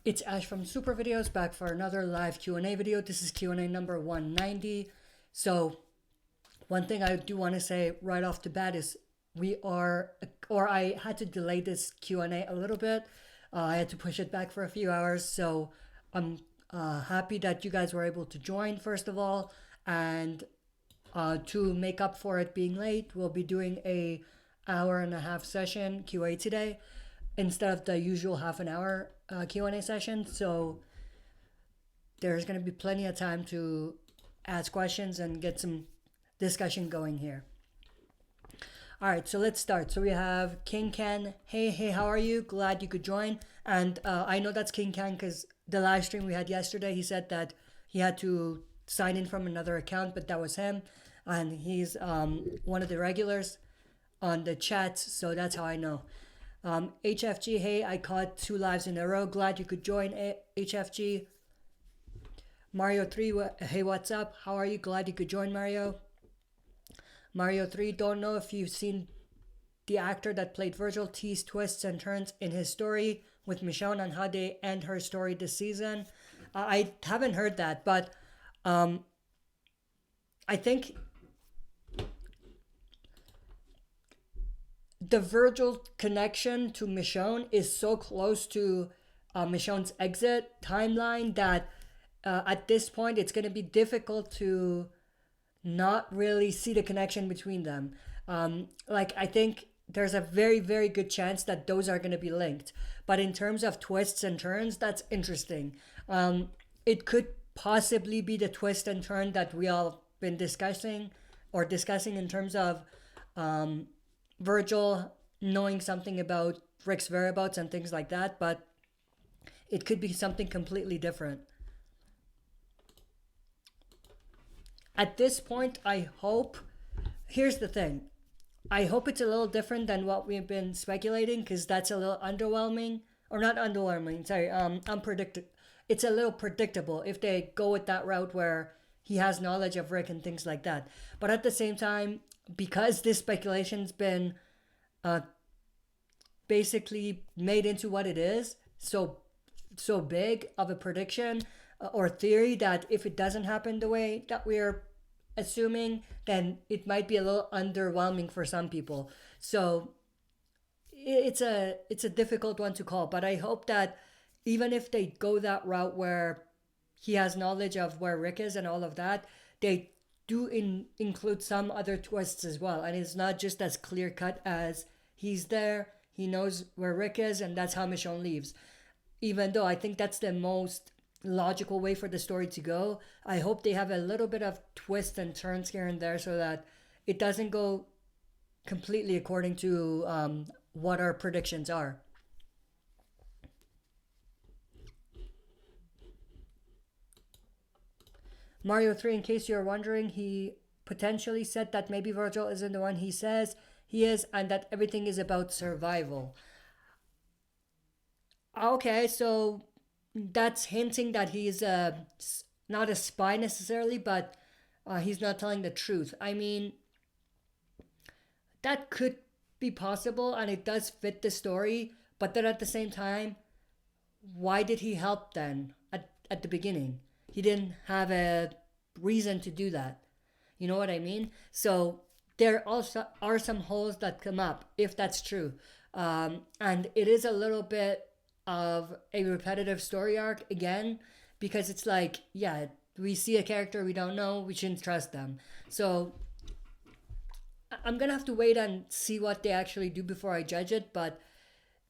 It's Ash from Super Videos, back for another live Q&A video. This is Q&A number 190. So one thing I do want to say right off the bat is I had to delay this Q&A a little bit. I had to push it back for a few hours. So I'm happy that you guys were able to join, first of all. And to make up for it being late, we'll be doing a hour-and-a-half session QA today instead of the usual half an hour Q&A session. So there's going to be plenty of time to ask questions and get some discussion going here. All right, so let's start. So we have King Ken. Hey, how are you? Glad you could join. And I know that's King Ken because the live stream we had yesterday, he said that he had to sign in from another account, but that was him. And he's one of the regulars on the chats, so that's how I know. HFG, hey, I caught 2 lives in a row. Glad you could join, HFG. Mario 3, hey, what's up? How are you? Glad you could join, Mario. Mario 3, don't know if you've seen the actor that played Virgil tease twists and turns in his story with Michonne on how they end her story this season. I haven't heard that, but I think the Virgil connection to Michonne is so close to Michonne's exit timeline that at this point it's going to be difficult to not really see the connection between them. I think there's a very, very good chance that those are going to be linked. But in terms of twists and turns, that's interesting. It could possibly be the twist and turn that we all been discussing in terms of Virgil knowing something about Rick's whereabouts and things like that, but it could be something completely different. At this point, here's the thing. I hope it's a little different than what we've been speculating, because that's a little underwhelming, or not underwhelming, sorry, unpredictable. It's a little predictable if they go with that route where he has knowledge of Rick and things like that. But at the same time, because this speculation's been basically made into what it is, so big of a prediction or theory, that if it doesn't happen the way that we're assuming, then it might be a little underwhelming for some people. So it's a difficult one to call, but I hope that even if they go that route where he has knowledge of where Rick is and all of that, they do include some other twists as well, and it's not just as clear cut as he's there, he knows where Rick is, and that's how Michonne leaves. Even though I think that's the most logical way for the story to go, I hope they have a little bit of twists and turns here and there so that it doesn't go completely according to what our predictions are. Mario 3, in case you're wondering, he potentially said that maybe Virgil isn't the one he says he is, and that everything is about survival. Okay, so that's hinting that he's not a spy necessarily, but he's not telling the truth. I mean, that could be possible, and it does fit the story, but then at the same time, why did he help then at the beginning? He didn't have a reason to do that. You know what I mean? So there also are some holes that come up if that's true. And it is a little bit of a repetitive story arc again, because it's like, yeah, we see a character we don't know, we shouldn't trust them. So I'm gonna have to wait and see what they actually do before I judge it, but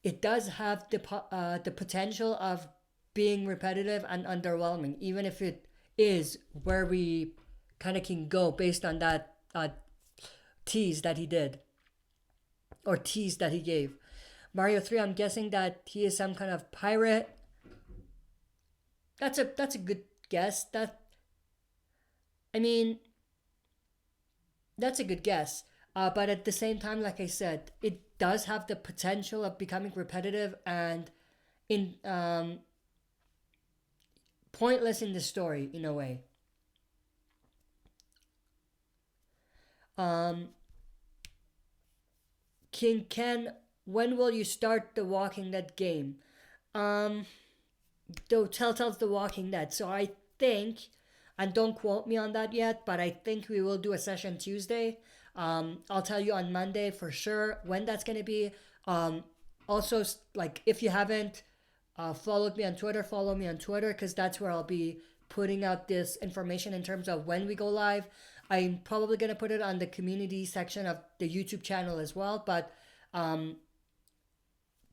it does have the potential of being repetitive and underwhelming, even if it is where we kind of can go based on that tease that he did, or tease that he gave. Mario 3, I'm guessing that he is some kind of pirate. That's a good guess. That's a good guess. But at the same time, like I said, it does have the potential of becoming repetitive and in pointless in the story in a way. Um, King Ken, when will you start the Walking Dead game? Um, though Telltale's The Walking Dead, so I think, and don't quote me on that yet, but I think we will do a session Tuesday. I'll tell you on Monday for sure when that's gonna be. Also, like if you haven't followed me on Twitter, follow me on Twitter because that's where I'll be putting out this information in terms of when we go live. I'm probably gonna put it on the community section of the YouTube channel as well, but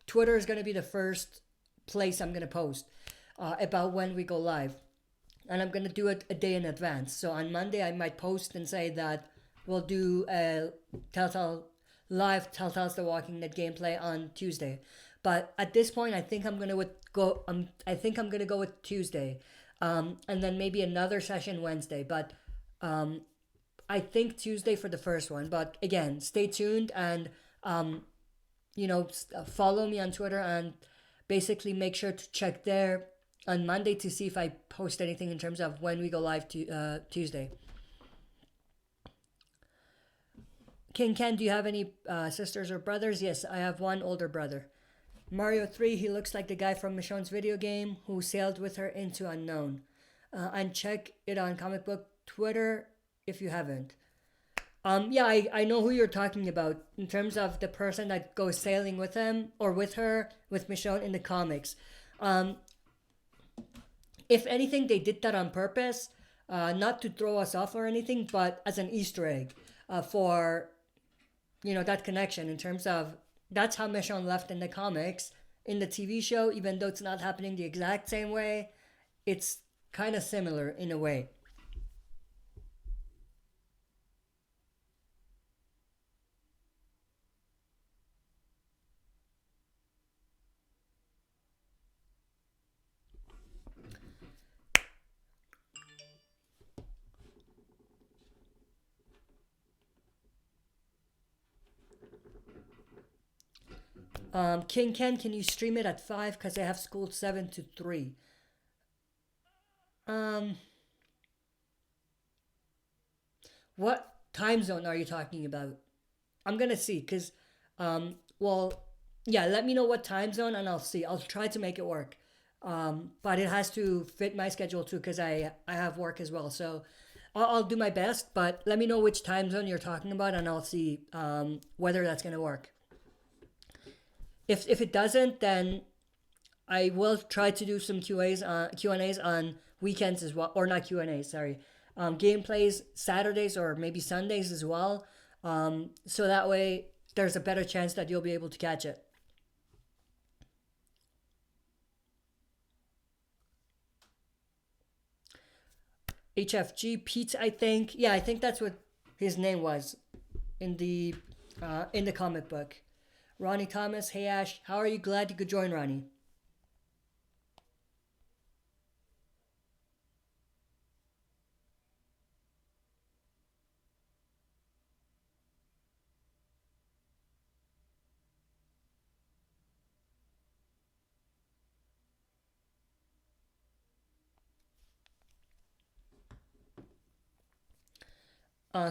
Twitter is gonna be the first place I'm gonna post about when we go live, and I'm gonna do it a day in advance. So on Monday I might post and say that we'll do a Telltale's The Walking Dead gameplay on Tuesday. But at this point, I think I'm gonna go. I think I'm gonna go with Tuesday, and then maybe another session Wednesday. But I think Tuesday for the first one. But again, stay tuned and follow me on Twitter and basically make sure to check there on Monday to see if I post anything in terms of when we go live to Tuesday. King Ken, do you have any sisters or brothers? Yes, I have one older brother. Mario 3, he looks like the guy from Michonne's video game who sailed with her into unknown. And check it on comic book Twitter if you haven't. Yeah, I know who you're talking about in terms of the person that goes sailing with him or with her, with Michonne in the comics. If anything, they did that on purpose, not to throw us off or anything, but as an Easter egg for, that connection in terms of that's how Michonne left in the comics. In the TV show, even though it's not happening the exact same way, it's kind of similar in a way. King Ken, can you stream it at 5? Because I have school 7 to 3. Um, what time zone are you talking about? I'm gonna see, because, well, yeah, let me know what time zone and I'll see. I'll try to make it work. But it has to fit my schedule too, because I have work as well. So I'll do my best, but let me know which time zone you're talking about and I'll see whether that's gonna work. If it doesn't, then I will try to do some Q&As on weekends as well, or not Q&As, sorry. Gameplays Saturdays or maybe Sundays as well. So that way there's a better chance that you'll be able to catch it. HFG Pete, I think. Yeah, I think that's what his name was in the comic book. Ronnie Thomas, hey Ash, how are you? Glad you could join, Ronnie.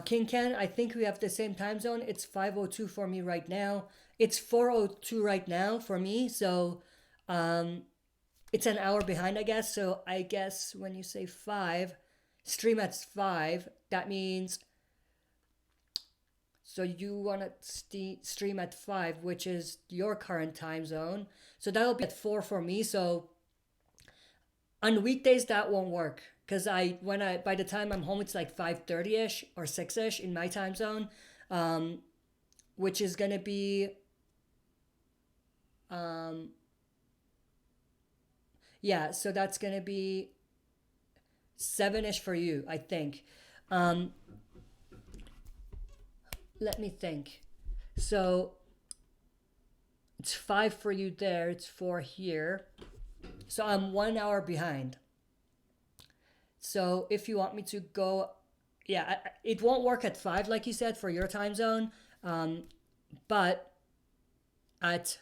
King Ken, I think we have the same time zone. It's 5:02 for me right now. It's 4:02 right now for me, so um, it's an hour behind, I guess. So I guess when you say 5, stream at 5, that means so you want to stream at 5, which is your current time zone. So that'll be at 4 for me. So on weekdays that won't work because by the time I'm home it's like 5:30ish or 6ish in my time zone, which is gonna be um, yeah. So that's gonna be 7ish for you, I think. Um, Let me think. So it's 5 for you there. It's 4 here. So I'm 1 hour behind. So if you want me to go, yeah, it won't work at 5 like you said for your time zone. But at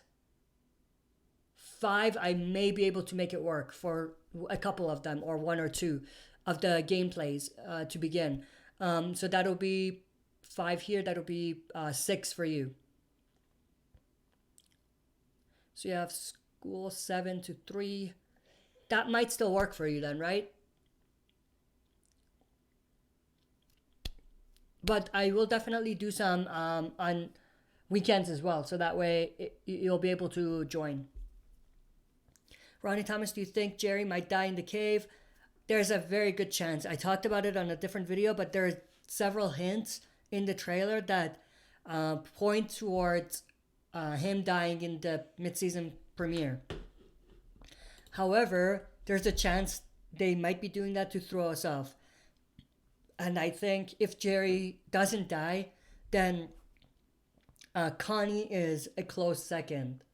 5, I may be able to make it work for a couple of them, or one or two of the gameplays to begin. So that'll be 5 here, that'll be 6 for you. So you have school 7 to 3. That might still work for you then, right? But I will definitely do some on weekends as well, so that way you'll be able to join. Ronnie Thomas, do you think Jerry might die in the cave? There's a very good chance. I talked about it on a different video, but there are several hints in the trailer that point towards him dying in the mid-season premiere. However, there's a chance they might be doing that to throw us off. And I think if Jerry doesn't die, then Connie is a close second.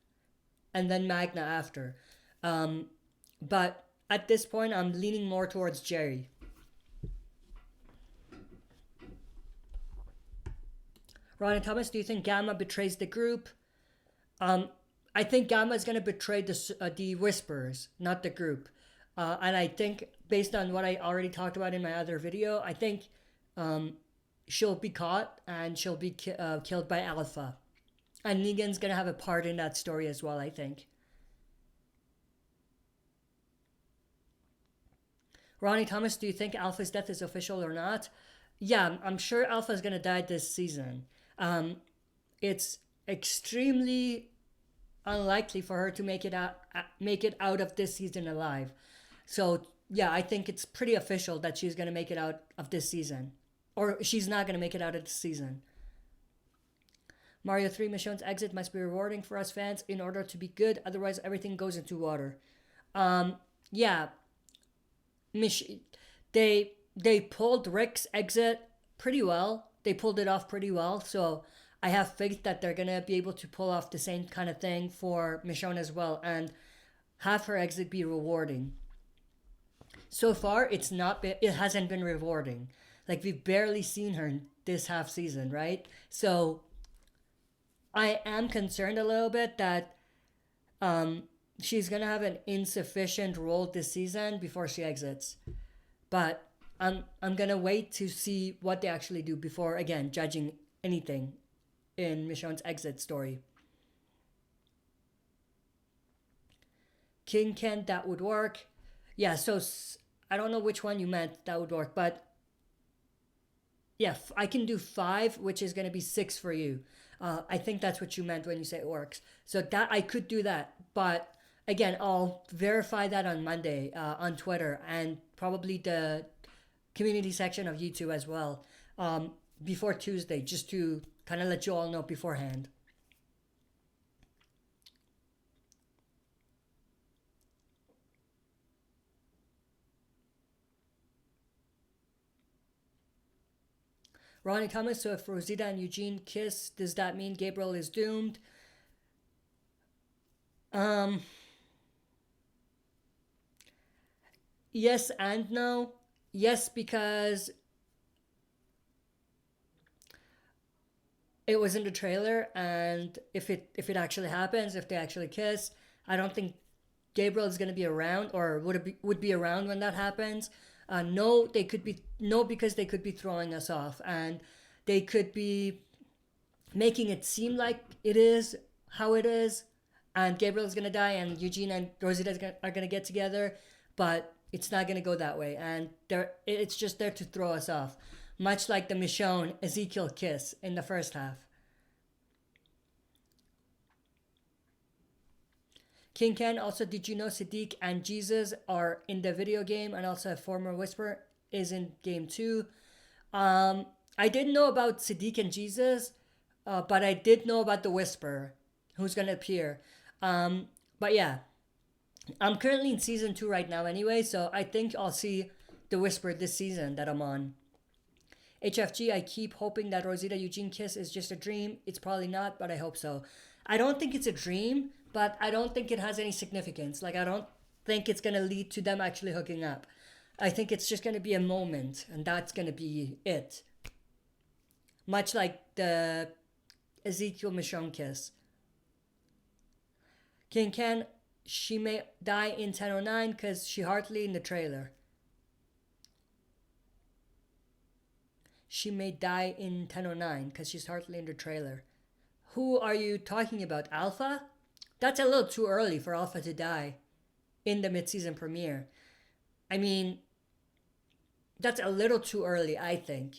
And then Magna after. But at this point, I'm leaning more towards Jerry. Ron and Thomas, do you think Gamma betrays the group? I think Gamma is going to betray the Whisperers, not the group. And I think, based on what I already talked about in my other video, I think she'll be caught and she'll be killed by Alpha. And Negan's going to have a part in that story as well, I think. Ronnie Thomas, do you think Alpha's death is official or not? Yeah, I'm sure Alpha's going to die this season. It's extremely unlikely for her to make it out of this season alive. So yeah, I think it's pretty official that she's going to make it out of this season. Or she's not going to make it out of this season. Mario 3 Michonne's exit must be rewarding for us fans in order to be good. Otherwise, everything goes into water. Yeah. They pulled Rick's exit pretty well. They pulled it off pretty well. So I have faith that they're going to be able to pull off the same kind of thing for Michonne as well. And have her exit be rewarding. So far, it hasn't been rewarding. Like, we've barely seen her this half season, right? So I am concerned a little bit that she's going to have an insufficient role this season before she exits. But I'm going to wait to see what they actually do before, again, judging anything in Michonne's exit story. King Ken, that would work. Yeah, so I don't know which one you meant that would work, but yeah, I can do 5, which is going to be 6 for you. I think that's what you meant when you say it works. So that I could do that, but again, I'll verify that on Monday on Twitter and probably the community section of YouTube as well before Tuesday, just to kind of let you all know beforehand. Ronnie Thomas, so if Rosita and Eugene kiss, does that mean Gabriel is doomed? Yes and no. Yes, because it was in the trailer, and if it actually happens, if they actually kiss, I don't think Gabriel is going to be around, or would be around when that happens. No, because they could be throwing us off, and they could be making it seem like it is how it is, and Gabriel's gonna die, and Eugene and Rosita are gonna get together, but it's not gonna go that way, and it's just there to throw us off, much like the Michonne Ezekiel kiss in the first half. King Ken, also, did you know Siddiq and Jesus are in the video game, and also a former Whisper is in game 2? I didn't know about Siddiq and Jesus, but I did know about the Whisper, who's going to appear. But yeah, I'm currently in season 2 right now anyway, so I think I'll see the Whisper this season that I'm on. HFG, I keep hoping that Rosita Eugene kiss is just a dream. It's probably not, but I hope so. I don't think it's a dream, but I don't think it has any significance. Like, I don't think it's going to lead to them actually hooking up. I think it's just going to be a moment, and that's going to be it. Much like the Ezekiel Michonne kiss. King Ken, she may die in 1009 because she hardly in the trailer. She may die in 1009 because she's hardly in the trailer. Who are you talking about? Alpha? That's a little too early for Alpha to die in the mid-season premiere. I mean, that's a little too early, I think.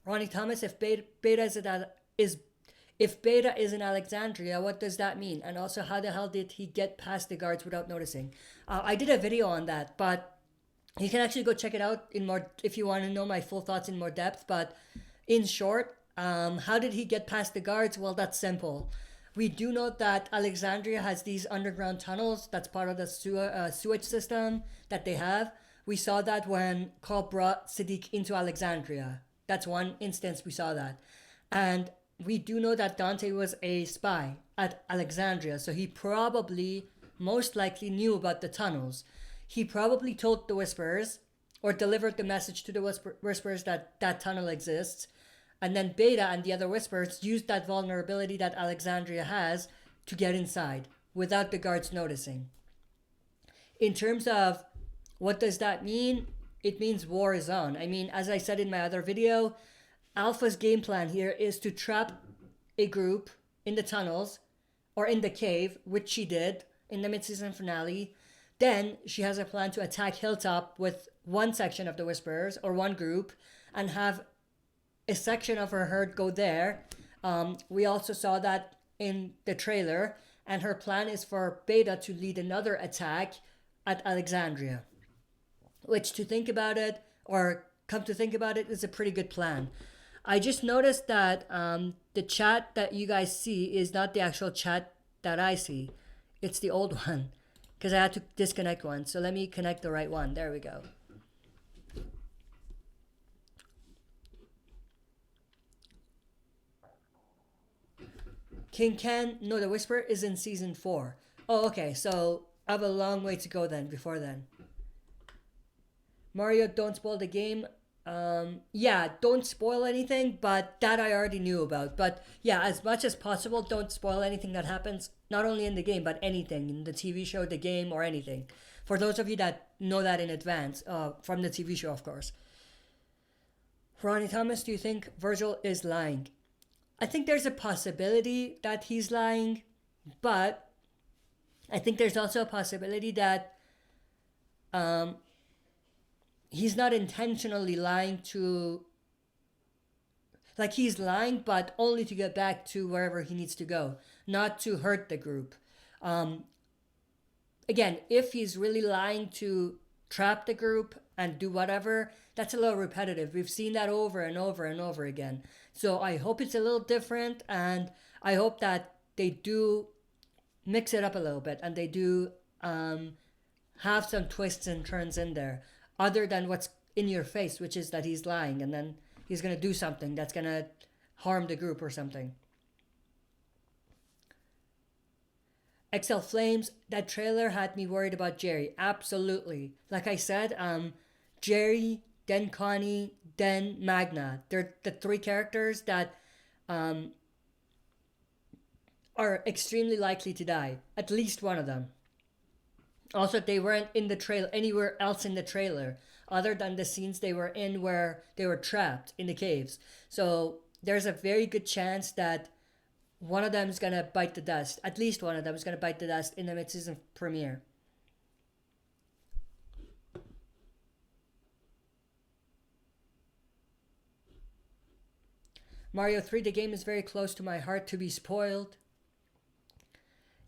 Ronnie Thomas, if Beta is in Alexandria, what does that mean? And also, how the hell did he get past the guards without noticing? I did a video on that, but you can actually go check it out in more if you want to know my full thoughts in more depth. But in short, how did he get past the guards? Well, that's simple. We do know that Alexandria has these underground tunnels. That's part of the sewage system that they have. We saw that when Carl brought Siddiq into Alexandria. That's one instance we saw that. And we do know that Dante was a spy at Alexandria. So he probably, most likely, knew about the tunnels. He probably told the Whisperers or delivered the message to the Whisperers that that tunnel exists. And then Beta and the other Whisperers used that vulnerability that Alexandria has to get inside without the guards noticing. In terms of what does that mean? It means war is on. I mean, as I said in my other video, Alpha's game plan here is to trap a group in the tunnels or in the cave, which she did in the mid-season finale. Then she has a plan to attack Hilltop with one section of the Whisperers or one group and have a section of her herd go there. We also saw that in the trailer, and her plan is for Beta to lead another attack at Alexandria, which to think about it, or come to think about it, is a pretty good plan. I just noticed that the chat that you guys see is not the actual chat that I see. It's the old one, because I had to disconnect one. So let me connect the right one. There we go. King Ken, no, the Whisper is in season 4. Oh, okay, so I have a long way to go then, before then. Mario, don't spoil the game. Yeah, don't spoil anything, but that I already knew about. But yeah, as much as possible, don't spoil anything that happens, not only in the game, but anything, in the TV show, the game, or anything. For those of you that know that in advance, from the TV show, of course. Ronnie Thomas, do you think Virgil is lying? I think there's a possibility that he's lying, but I think there's also a possibility that he's not intentionally lying to, like, he's lying, but only to get back to wherever he needs to go, not to hurt the group. Again, if he's really lying to trap the group and do whatever, that's a little repetitive. We've seen that over and over and over again. So I hope it's a little different, and I hope that they do mix it up a little bit and they do have some twists and turns in there, other than what's in your face, which is that he's lying and then he's going to do something that's going to harm the group or something. XL Flames, that trailer had me worried about Jerry. Absolutely. Like I said, Jerry, then Connie, then Magna. They're the 3 characters that are extremely likely to die. At least one of them. Also, they weren't in the trailer anywhere else in the trailer other than the scenes they were in where they were trapped in the caves. So there's a very good chance that one of them is going to bite the dust. At least one of them is going to bite the dust in the mid-season premiere. Mario 3, the game is very close to my heart to be spoiled.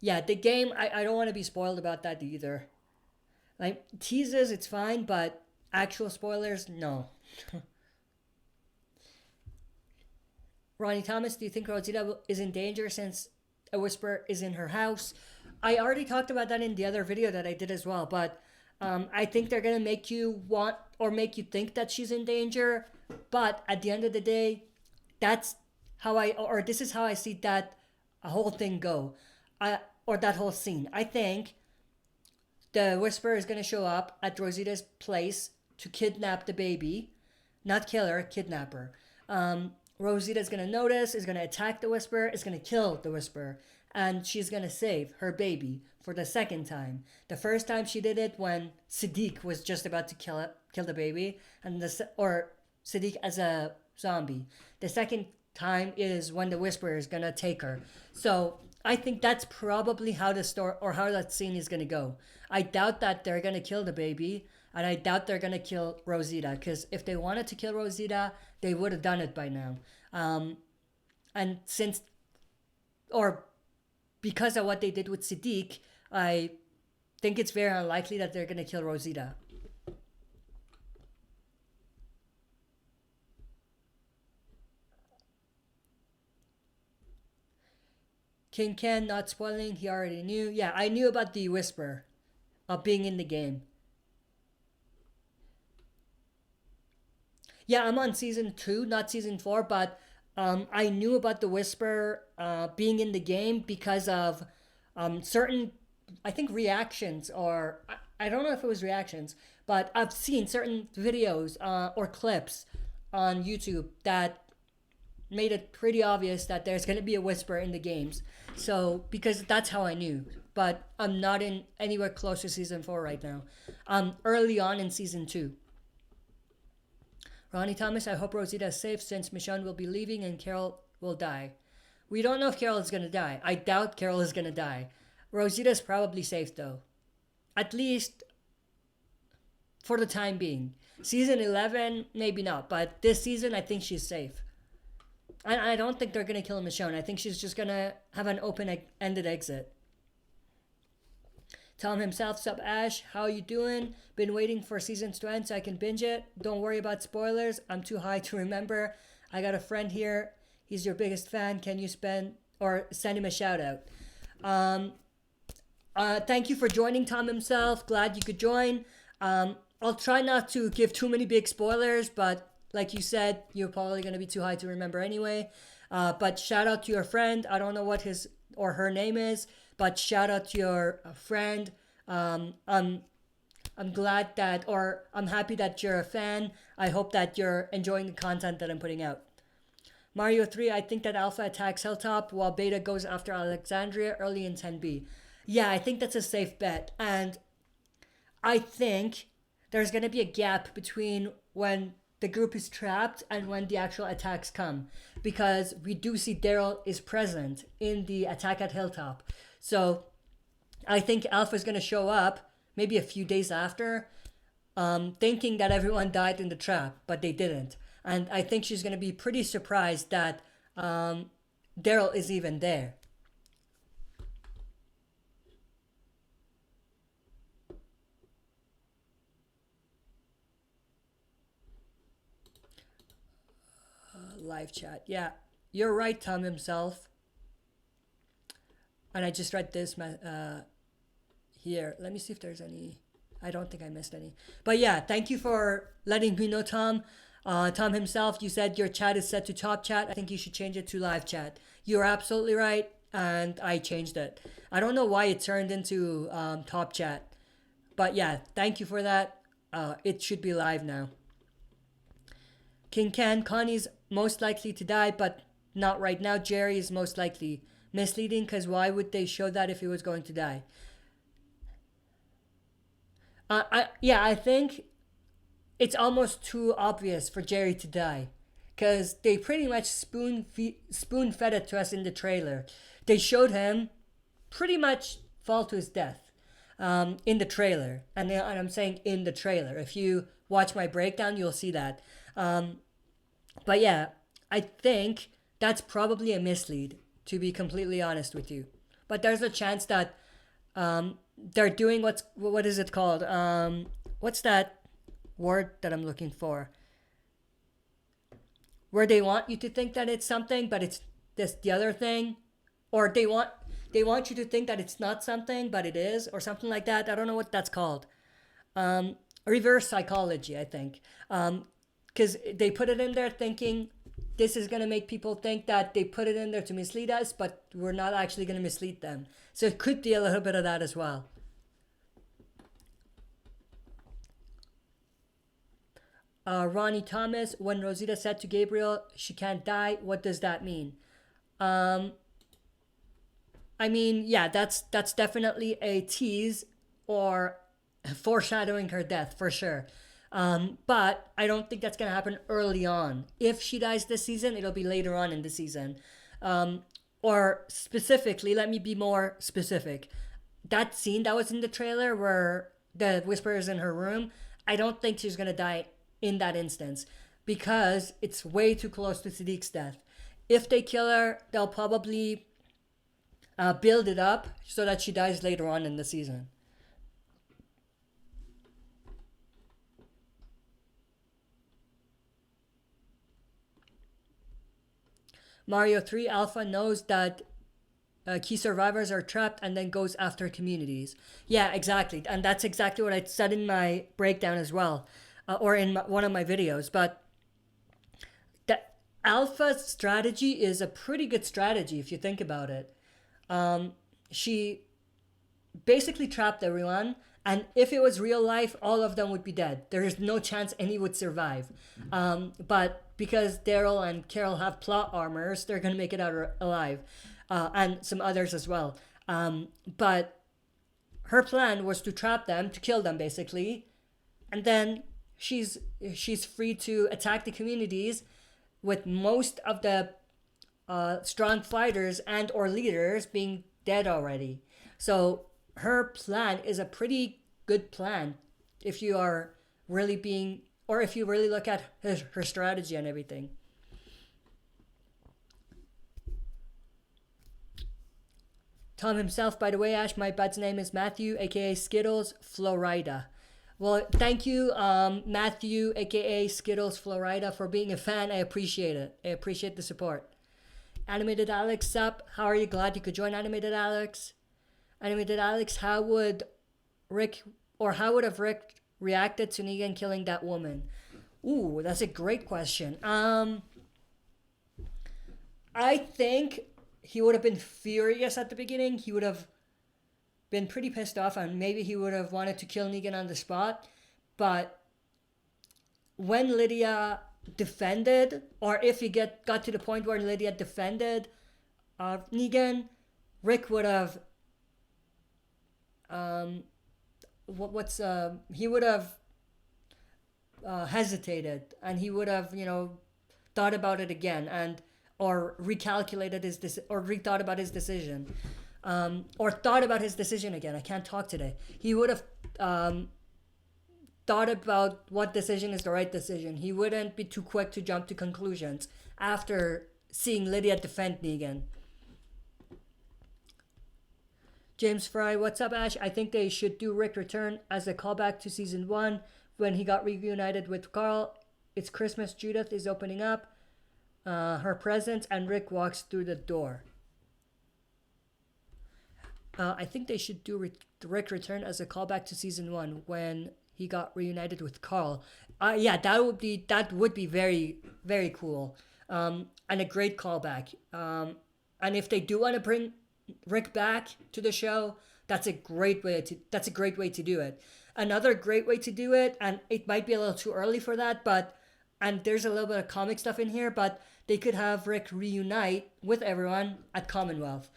Yeah, the game, I don't want to be spoiled about that either. Like, teases, it's fine, but actual spoilers, no. Ronnie Thomas, do you think Rosita is in danger since a Whisper is in her house? I already talked about that in the other video that I did as well, but I think they're going to make you want or make you think that she's in danger. But at the end of the day, that's how this is how I see that whole thing go. Or that whole scene. I think the Whisperer is going to show up at Rosita's place to kidnap the baby. Not kill her, kidnap her. Rosita's gonna notice, is gonna attack the Whisperer, is gonna kill the Whisperer, and she's gonna save her baby for the second time. The first time she did it when Siddiq was just about to kill the baby, and or Siddiq as a zombie. The second time is when the Whisperer is gonna take her. So I think that's probably how the story or how that scene is gonna go. I doubt that they're gonna kill the baby, and I doubt they're gonna kill Rosita, because if they wanted to kill Rosita, they would have done it by now. And since, or because of what they did with Siddiq, I think it's very unlikely that they're gonna kill Rosita. King Ken not spoiling, he already knew. Yeah, I knew about the Whisper being in the game. Yeah, I'm on season 2, not season 4, but I knew about the Whisper being in the game because of certain, I think, reactions, or I don't know if it was reactions, but I've seen certain videos or clips on YouTube that made it pretty obvious that there's going to be a Whisper in the games. So, because that's how I knew. But I'm not in anywhere close to season 4 right now. I'm early on in season 2. Ronnie Thomas, I hope Rosita is safe since Michonne will be leaving and Carol will die. We don't know if Carol is going to die. I doubt Carol is going to die. Rosita is probably safe though. At least for the time being. Season 11, maybe not. But this season, I think she's safe. I don't think they're going to kill Michonne. I think she's just going to have an open-ended exit. Tom himself, sup Ash, how you doing? Been waiting for seasons to end so I can binge it. Don't worry about spoilers. I'm too high to remember. I got a friend here. He's your biggest fan. Can you send him a shout out? Thank you for joining, Tom himself. Glad you could join. I'll try not to give too many big spoilers, but like you said, you're probably going to be too high to remember anyway. But shout out to your friend. I don't know what his or her name is, but shout out to your friend. I'm glad that, or I'm happy that you're a fan. I hope that you're enjoying the content that I'm putting out. Mario 3, I think that Alpha attacks Hilltop while Beta goes after Alexandria early in 10B. Yeah, I think that's a safe bet. And I think there's going to be a gap between when the group is trapped and when the actual attacks come, because we do see Daryl is present in the attack at Hilltop. So I think Alpha is going to show up maybe a few days after, thinking that everyone died in the trap, but they didn't. And I think she's going to be pretty surprised that Daryl is even there. Live chat. Yeah, you're right, Tom himself. And I just read this here. Let me see if there's any. I don't think I missed any. But yeah, thank you for letting me know, Tom. Tom himself, you said your chat is set to top chat. I think you should change it to live chat. You're absolutely right, and I changed it. I don't know why it turned into top chat. But yeah, thank you for that. It should be live now. King Ken, Connie's most likely to die, but not right now. Jerry is most likely. Misleading, because why would they show that if he was going to die? I think it's almost too obvious for Jerry to die, because they pretty much spoon fed it to us in the trailer. They showed him pretty much fall to his death in the trailer, and I'm saying in the trailer. If you watch my breakdown, you'll see that. But yeah, I think that's probably a mislead, to be completely honest with you. But there's a chance that they're doing what is it called? What's that word that I'm looking for? Where they want you to think that it's something, but it's the other thing, or they want you to think that it's not something, but it is, or something like that. I don't know what that's called. Reverse psychology, I think. Because they put it in there thinking this is going to make people think that they put it in there to mislead us, but we're not actually going to mislead them. So it could be a little bit of that as well. Ronnie Thomas, when Rosita said to Gabriel she can't die, what does that mean? I mean, yeah, that's definitely a tease or foreshadowing her death for sure. But I don't think that's gonna happen early on. If she dies this season, it'll be later on in the season. Or specifically, let me be more specific. That scene that was in the trailer where the Whisperer is in her room, I don't think she's gonna die in that instance because it's way too close to Siddiq's death. If they kill her, they'll probably build it up so that she dies later on in the season. Mario 3 Alpha knows that key survivors are trapped and then goes after communities. Yeah, exactly. And that's exactly what I said in my breakdown as well, or in one of my videos. But the Alpha's strategy is a pretty good strategy if you think about it. She basically trapped everyone, and if it was real life, all of them would be dead. There is no chance any would survive. But because Daryl and Carol have plot armors, they're going to make it out alive. And some others as well. But her plan was to trap them, to kill them basically. And then she's free to attack the communities with most of the strong fighters and or leaders being dead already. So her plan is a pretty good plan if you are really being, or if you really look at her strategy and everything. Tom himself, by the way, Ash, my bud's name is Matthew, aka Skittles Florida. Well, thank you, Matthew, aka Skittles Florida, for being a fan. I appreciate it. I appreciate the support. Animated Alex, sup? How are you? Glad you could join, Animated Alex. Animated Alex, how would Rick reacted to Negan killing that woman? Ooh, that's a great question. I think he would have been furious at the beginning. He would have been pretty pissed off, and maybe he would have wanted to kill Negan on the spot. But when Lydia defended, or if he got to the point where Lydia defended Negan, Rick would have he would have hesitated, and he would have thought about it again, and or recalculated or rethought about his decision, or thought about his decision again. I can't talk today. He would have thought about what decision is the right decision. He wouldn't be too quick to jump to conclusions after seeing Lydia defend Negan. James Fry, what's up, Ash? I think they should do Rick return as a callback to season 1 when he got reunited with Carl. It's Christmas. Judith is opening up her presents, and Rick walks through the door. I think they should do Rick return as a callback to season 1 when he got reunited with Carl. Yeah, that would be very, very cool, and a great callback. And if they do want to bring Rick back to the show, that's a great way to do it. Another great way to do it, and it might be a little too early for that, and there's a little bit of comic stuff in here, but they could have Rick reunite with everyone at Commonwealth.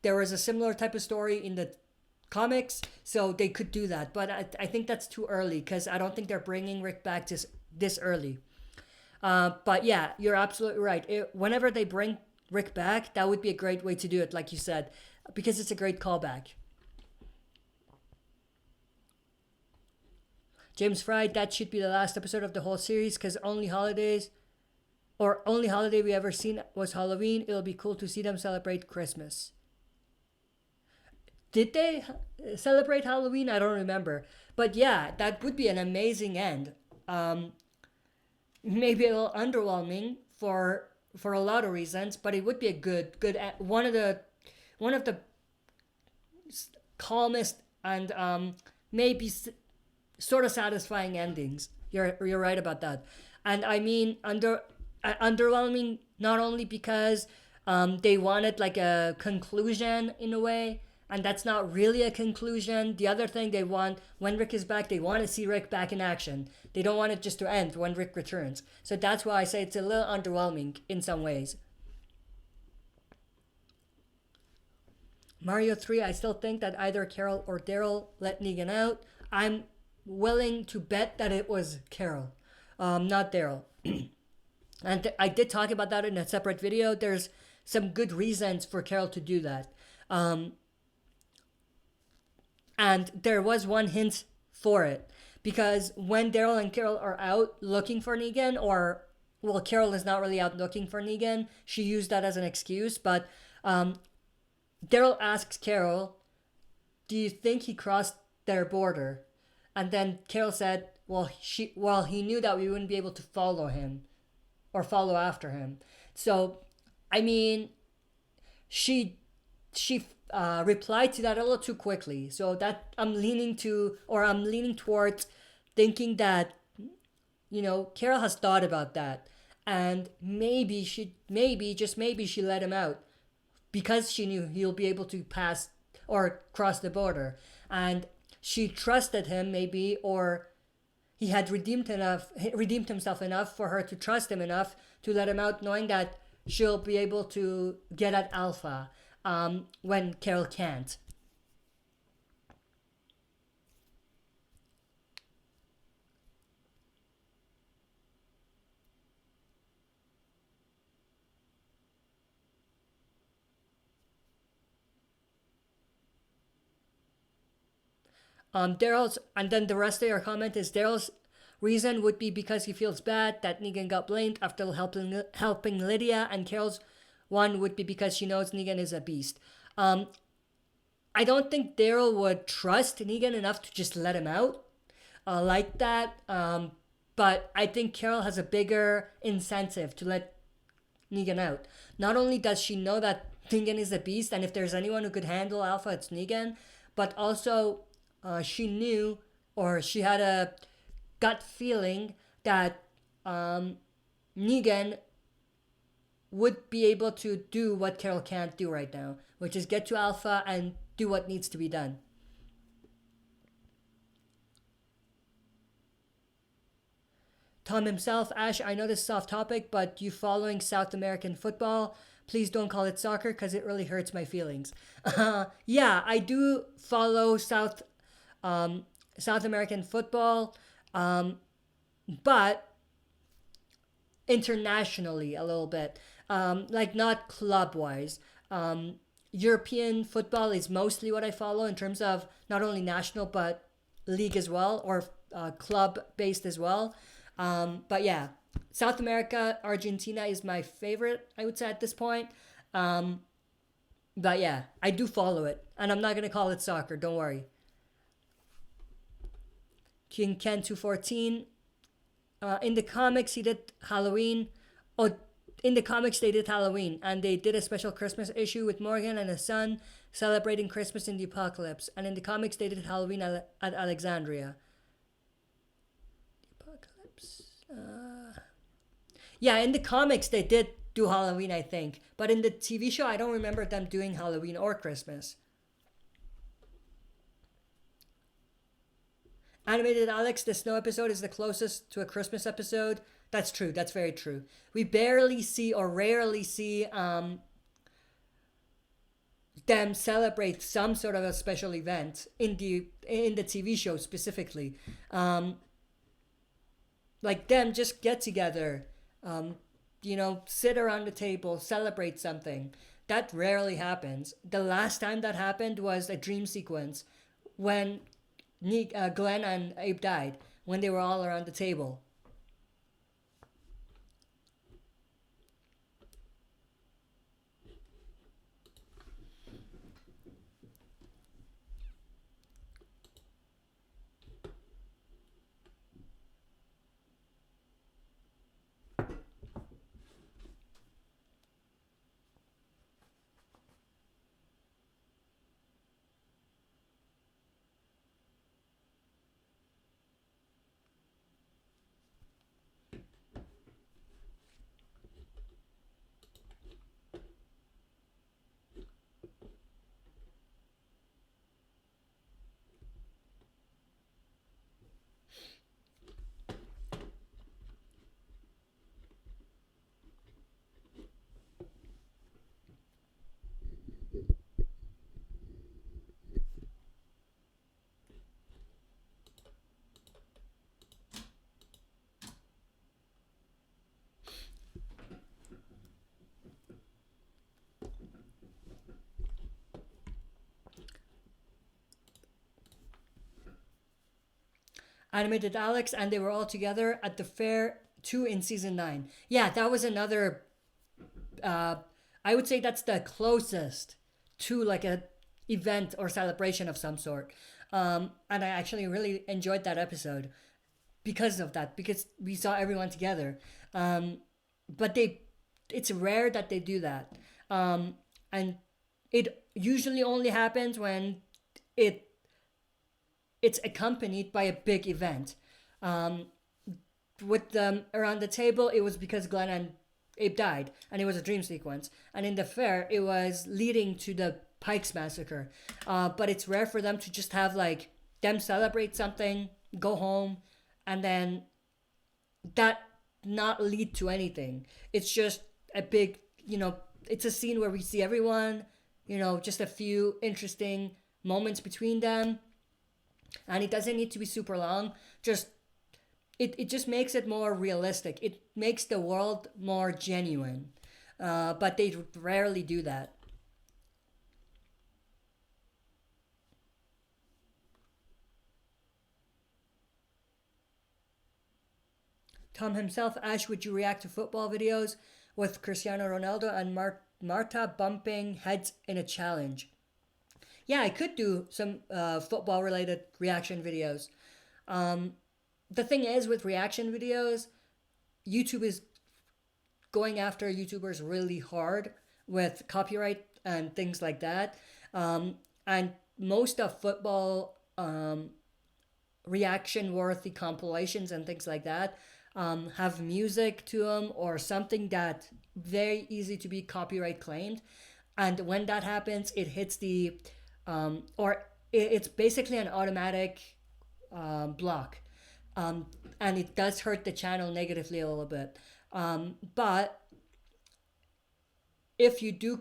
There was a similar type of story in the comics, so they could do that, but I think that's too early because I don't think they're bringing Rick back this early. But yeah, you're absolutely right. Whenever they bring Rick back, that would be a great way to do it, like you said, because it's a great callback. James Fry, that should be the last episode of the whole series because only holiday we ever seen was Halloween. It'll be cool to see them celebrate Christmas. Did they celebrate Halloween? I don't remember. But yeah, that would be an amazing end. Maybe a little underwhelming for a lot of reasons, but it would be a good one of the calmest and maybe sort of satisfying endings. You're right about that. And I mean underwhelming not only because they wanted like a conclusion in a way, And that's not really a conclusion. The other thing they want, when Rick is back, they want to see Rick back in action. They don't want it just to end when Rick returns. So that's why I say it's a little underwhelming in some ways. Mario 3, I still think that either Carol or Daryl let Negan out. I'm willing to bet that it was Carol, not Daryl. And I did talk about that in a separate video. There's some good reasons for Carol to do that. And there was one hint for it. Because when Daryl and Carol are out looking for Negan, or, well, Carol is not really out looking for Negan. She used that as an excuse. But Daryl asks Carol, do you think he crossed their border? And then Carol said, well, he knew that we wouldn't be able to follow him or follow after him. So, I mean, she replied to that a little too quickly. So that I'm leaning towards thinking that, Carol has thought about that. And maybe she let him out because she knew he'll be able to pass or cross the border. And she trusted him maybe, or he had redeemed himself enough for her to trust him enough to let him out, knowing that she'll be able to get at Alpha when Carol can't. Daryl's, and then the rest of your comment is Daryl's reason would be because he feels bad that Negan got blamed after helping Lydia, and Carol's one would be because she knows Negan is a beast. I don't think Daryl would trust Negan enough to just let him out like that. But I think Carol has a bigger incentive to let Negan out. Not only does she know that Negan is a beast, and if there's anyone who could handle Alpha, it's Negan, but also she knew, or she had a gut feeling that Negan would be able to do what Carol can't do right now, which is get to Alpha and do what needs to be done. Tom himself, Ash, I know this is off topic, but you following South American football? Please don't call it soccer because it really hurts my feelings. Yeah, I do follow South American football, but internationally a little bit, like not club-wise. European football is mostly what I follow in terms of not only national but league as well, or club-based as well. But yeah, South America, Argentina is my favorite, I would say at this point. But yeah, I do follow it, and I'm not going to call it soccer, don't worry. King Ken 214. In the comics, he did Halloween. Oh, in the comics, they did Halloween, and they did a special Christmas issue with Morgan and his son celebrating Christmas in the apocalypse. And in the comics, they did Halloween at Alexandria. The apocalypse. Yeah, in the comics, they did do Halloween, I think. But in the TV show, I don't remember them doing Halloween or Christmas. Animated Alex, the snow episode is the closest to a Christmas episode. That's true. That's very true. We barely see or rarely see them celebrate some sort of a special event in the TV show specifically. Like them just get together, sit around the table, celebrate something. That rarely happens. The last time that happened was a dream sequence when Glenn and Abe died, when they were all around the table. Animated Alex, and they were all together at the fair 2 in season 9. Yeah, that was another. I would say that's the closest to like a event or celebration of some sort. And I actually really enjoyed that episode because of that, because we saw everyone together. But it's rare that they do that. And it usually only happens when it it's accompanied by a big event. With them around the table, it was because Glenn and Abe died, and it was a dream sequence. And in the fair, it was leading to the Pikes massacre. But it's rare for them to just have like them celebrate something, go home, and then that not lead to anything. It's just a big, it's a scene where we see everyone, just a few interesting moments between them. And it doesn't need to be super long. It just makes it more realistic. It makes the world more genuine. But they rarely do that. Tom himself, Ash, would you react to football videos with Cristiano Ronaldo and Marta bumping heads in a challenge? Yeah, I could do some football related reaction videos. The thing is, with reaction videos, YouTube is going after YouTubers really hard with copyright and things like that. And most of football reaction worthy compilations and things like that have music to them or something that very easy to be copyright claimed. And when that happens, it hits the it's basically an automatic block. And it does hurt the channel negatively a little bit. But if you do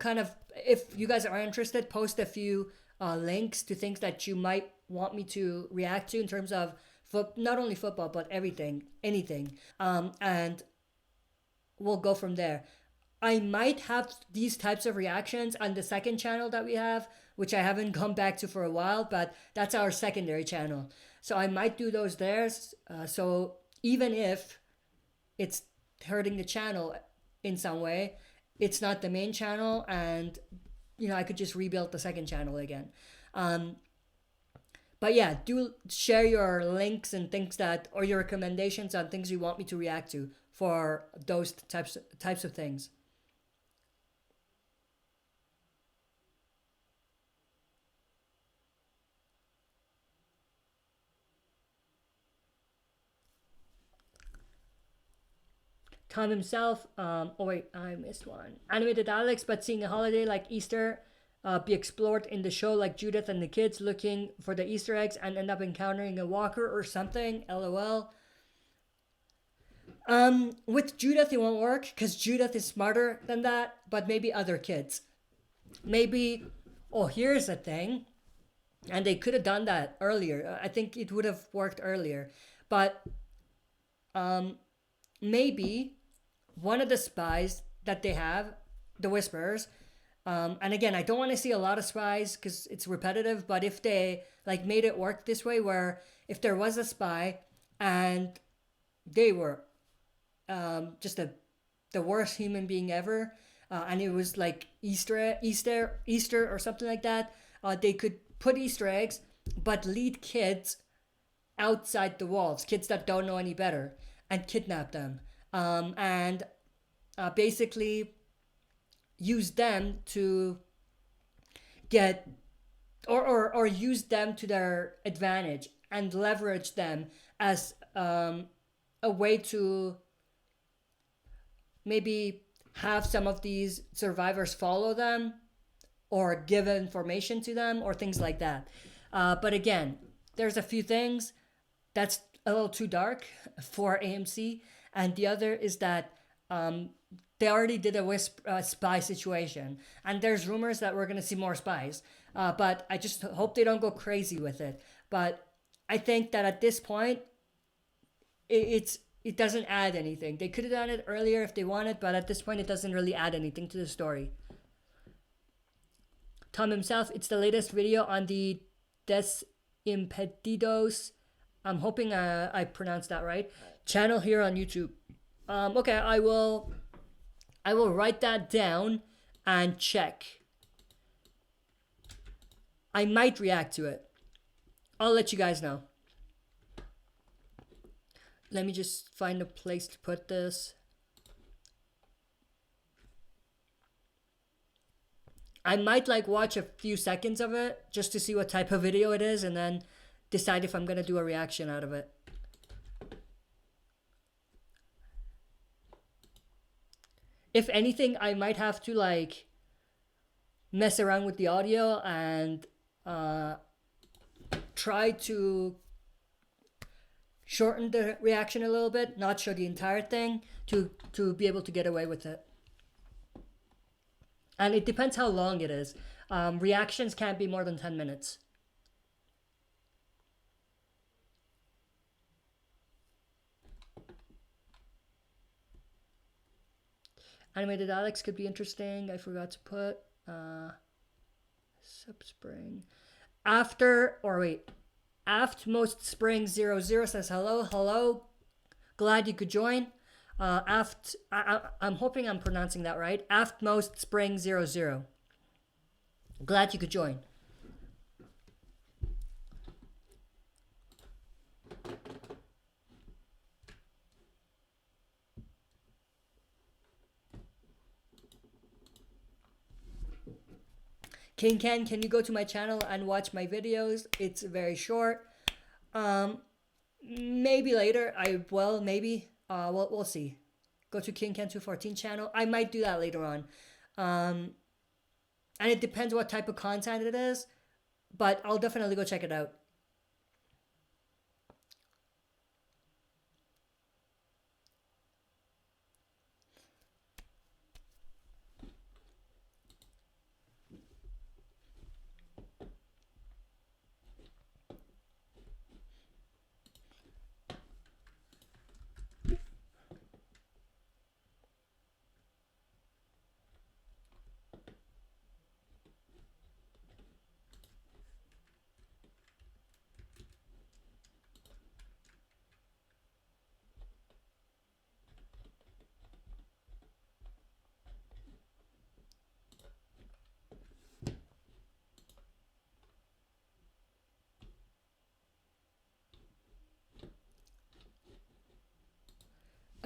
if you guys are interested, post a few links to things that you might want me to react to in terms of not only football, but anything. And we'll go from there. I might have these types of reactions on the second channel that we have, which I haven't gone back to for a while, but that's our secondary channel. So I might do those there. So even if it's hurting the channel in some way, it's not the main channel, and I could just rebuild the second channel again. But yeah, do share your links and things or your recommendations on things you want me to react to for those types of things. Tom himself, oh wait, I missed one. Animated Alex, but seeing a holiday like Easter be explored in the show, like Judith and the kids looking for the Easter eggs and end up encountering a walker or something. LOL. With Judith, it won't work because Judith is smarter than that, but maybe other kids. Maybe, oh, here's the thing. And they could have done that earlier. I think it would have worked earlier. But maybe one of the spies that they have, the Whisperers, and again, I don't want to see a lot of spies because it's repetitive, but if they like made it work this way, where if there was a spy and they were just the worst human being ever, and it was like Easter or something like that, they could put Easter eggs, but lead kids outside the walls, kids that don't know any better, and kidnap them, and basically use them to get or use them to their advantage and leverage them as a way to maybe have some of these survivors follow them or give information to them or things like that. But again, there's a few things that's a little too dark for AMC, and the other is that they already did a spy situation, and there's rumors that we're going to see more spies, but I just hope they don't go crazy with it. But I think that at this point it doesn't add anything. They could have done it earlier if they wanted, but at this point it doesn't really add anything to the story. Tom himself, it's the latest video on the Desimpedidos I'm hoping I pronounced that right. Channel here on YouTube. Okay, I will write that down and check. I might react to it. I'll let you guys know. Let me just find a place to put this. I might like watch a few seconds of it just to see what type of video it is and then decide if I'm gonna do a reaction out of it. If anything, I might have to like mess around with the audio and try to shorten the reaction a little bit, not show the entire thing to be able to get away with it. And it depends how long it is. Reactions can't be more than 10 minutes. Animated Alex could be interesting. I forgot to put Subspring. Aftmost Spring 00 says hello. Glad you could join. I'm hoping I'm pronouncing that right. Aftmost Spring 00. Glad you could join. King Ken, can you go to my channel and watch my videos? It's very short. Maybe later. I will. Maybe. We'll see. Go to King Ken 214 channel. I might do that later on. And it depends what type of content it is, but I'll definitely go check it out.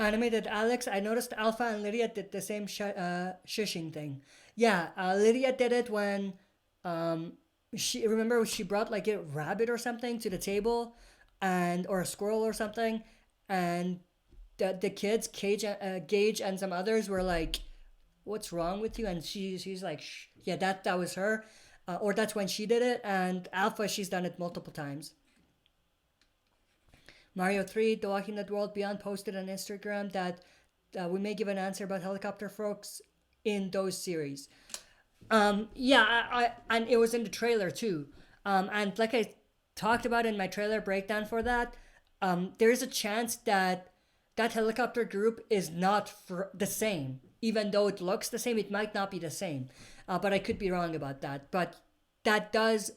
Animated Alex, I noticed Alpha and Lydia did the same shushing thing. Yeah, Lydia did it when she brought like a rabbit or something to the table, or a squirrel or something, and the kids Gage and some others were like, "What's wrong with you?" And she's like, Shh. "Yeah, that was her," or that's when she did it. And Alpha, she's done it multiple times. Mario 3, The Walking Dead World Beyond posted on Instagram that we may give an answer about helicopter folks in those series. Yeah, and it was in the trailer too. And like I talked about in my trailer breakdown for that, there's a chance that that helicopter group is not the same. Even though it looks the same, it might not be the same. But I could be wrong about that. But that does,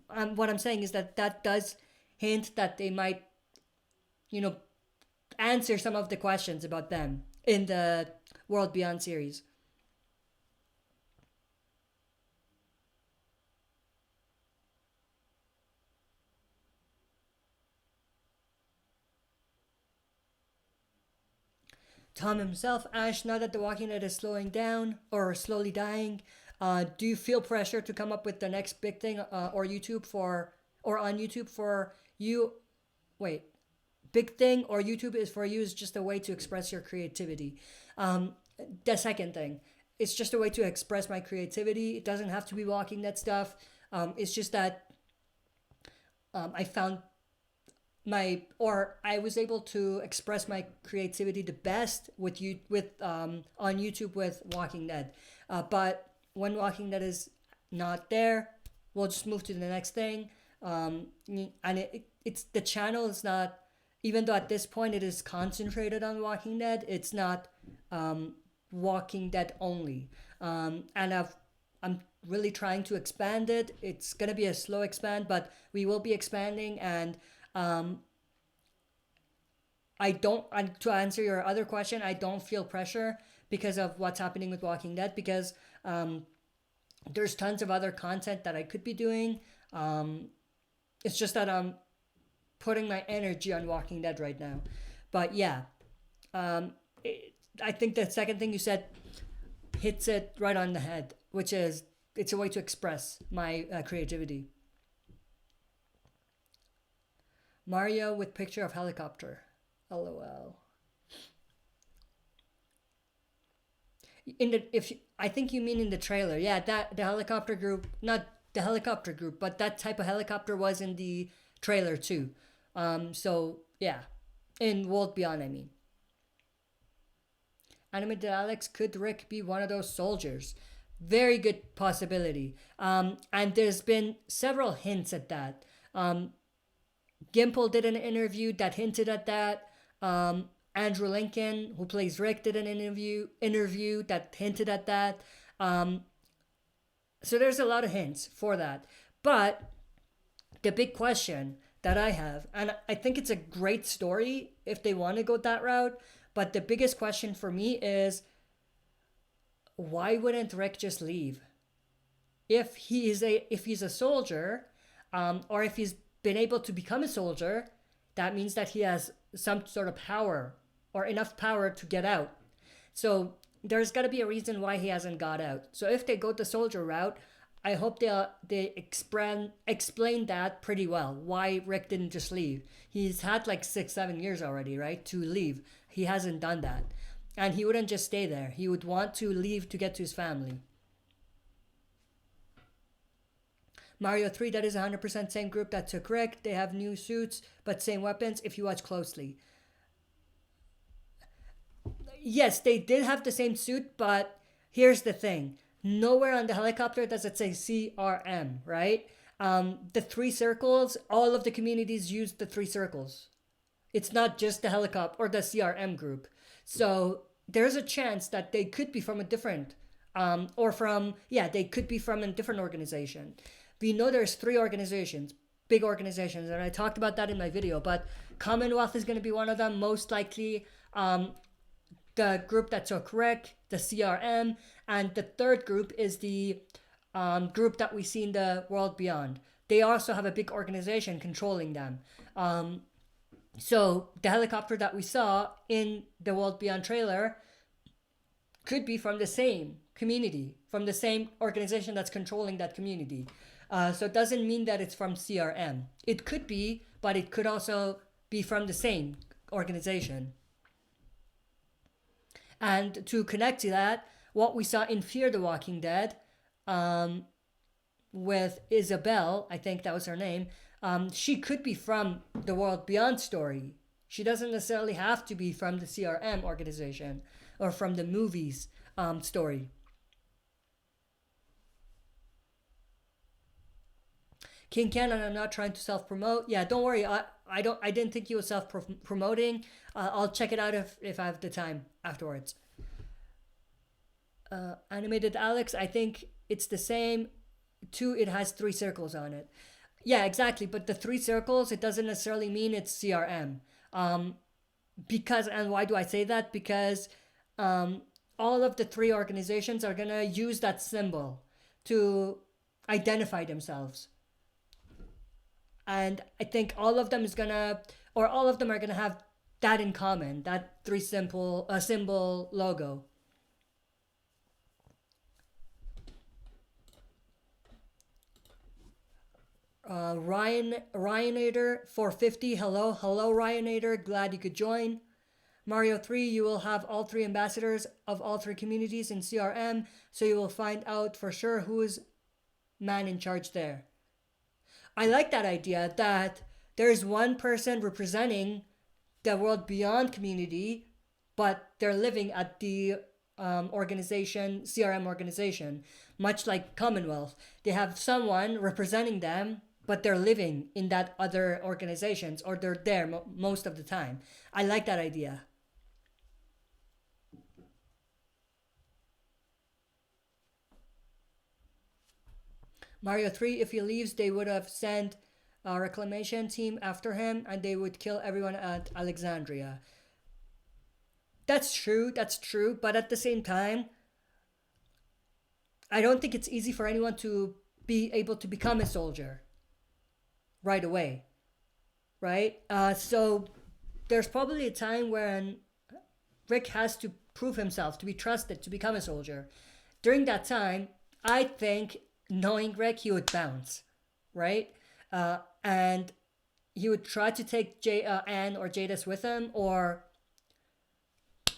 what I'm saying is that does hint that they might, answer some of the questions about them in the World Beyond series. Tom himself, Ash, now that The Walking Dead is slowing down or slowly dying, do you feel pressure to come up with the next big thing or on YouTube for you? Wait, big thing or YouTube is for you is just a way to express your creativity. The second thing, it's just a way to express my creativity. It doesn't have to be Walking Dead stuff. It's just that I found I was able to express my creativity the best on YouTube with Walking Dead. But when Walking Dead is not there, we'll just move to the next thing. And it's the channel is not, even though at this point it is concentrated on Walking Dead, it's not Walking Dead only. And I'm really trying to expand it. It's gonna be a slow expand, but we will be expanding, and I don't, and to answer your other question, I don't feel pressure because of what's happening with Walking Dead, because there's tons of other content that I could be doing. It's just that I'm putting my energy on Walking Dead right now. But yeah, I think the second thing you said hits it right on the head, which is it's a way to express my creativity. Mario with picture of helicopter. LOL. I think you mean in the trailer, yeah, that the helicopter group, not the helicopter group, but that type of helicopter was in the trailer too. So yeah, in World Beyond, I mean. Animated Alex, could Rick be one of those soldiers? Very good possibility. And there's been several hints at that. Gimple did an interview that hinted at that. Andrew Lincoln, who plays Rick, did an interview that hinted at that. So there's a lot of hints for that. But the big question that I have, and I think it's a great story if they want to go that route, but the biggest question for me is, why wouldn't Rick just leave? If he's a soldier, or if he's been able to become a soldier, that means that he has some sort of power or enough power to get out. So there's got to be a reason why he hasn't got out. So if they go the soldier route, I hope they explain that pretty well, why Rick didn't just leave. He's had like 6-7 years already, right, to leave. He hasn't done that. And he wouldn't just stay there. He would want to leave to get to his family. Mario 3, that is 100% same group that took Rick. They have new suits, but same weapons if you watch closely. Yes, they did have the same suit, but here's the thing. Nowhere on the helicopter does it say CRM, right? The 3 circles, all of the communities use the 3 circles. It's not just the helicopter or the CRM group. So there's a chance that they could be from a different, they could be from a different organization. We know there's 3 organizations, big organizations, and I talked about that in my video, but Commonwealth is going to be one of them, most likely. The group that took Rick, the CRM, and the third group is the group that we see in the World Beyond. They also have a big organization controlling them. So the helicopter that we saw in the World Beyond trailer could be from the same community, from the same organization that's controlling that community. So it doesn't mean that it's from CRM. It could be, but it could also be from the same organization. And to connect to that, what we saw in Fear the Walking Dead with Isabel, I think that was her name, she could be from the World Beyond story. She doesn't necessarily have to be from the CRM organization or from the movies story. King Ken, and I'm not trying to self-promote. Yeah, don't worry. I didn't think you were self-promoting. I'll check it out if I have the time afterwards. Animated Alex, I think it's the same. 2, it has 3 circles on it. Yeah, exactly. But the 3 circles, it doesn't necessarily mean it's CRM. Because, and why do I say that? Because all of the 3 organizations are going to use that symbol to identify themselves. And I think all of them are going to have that in common, that 3 symbol logo. Ryanator 450, hello Ryanator, glad you could join. Mario 3, you will have all 3 ambassadors of all 3 communities in CRM, so you will find out for sure who is man in charge there. I like that idea that there's one person representing the World Beyond community, but they're living at the CRM organization, much like Commonwealth. They have someone representing them, but they're living in that other organizations, or they're there most of the time. I like that idea. Mario 3, if he leaves, they would have sent reclamation team after him, and they would kill everyone at Alexandria. That's true, but at the same time, I don't think it's easy for anyone to be able to become a soldier right away, right? So there's probably a time when Rick has to prove himself to be trusted to become a soldier. During that time, I think, knowing Rick, he would bounce, right? And he would try to take Anne or Jadis with him, or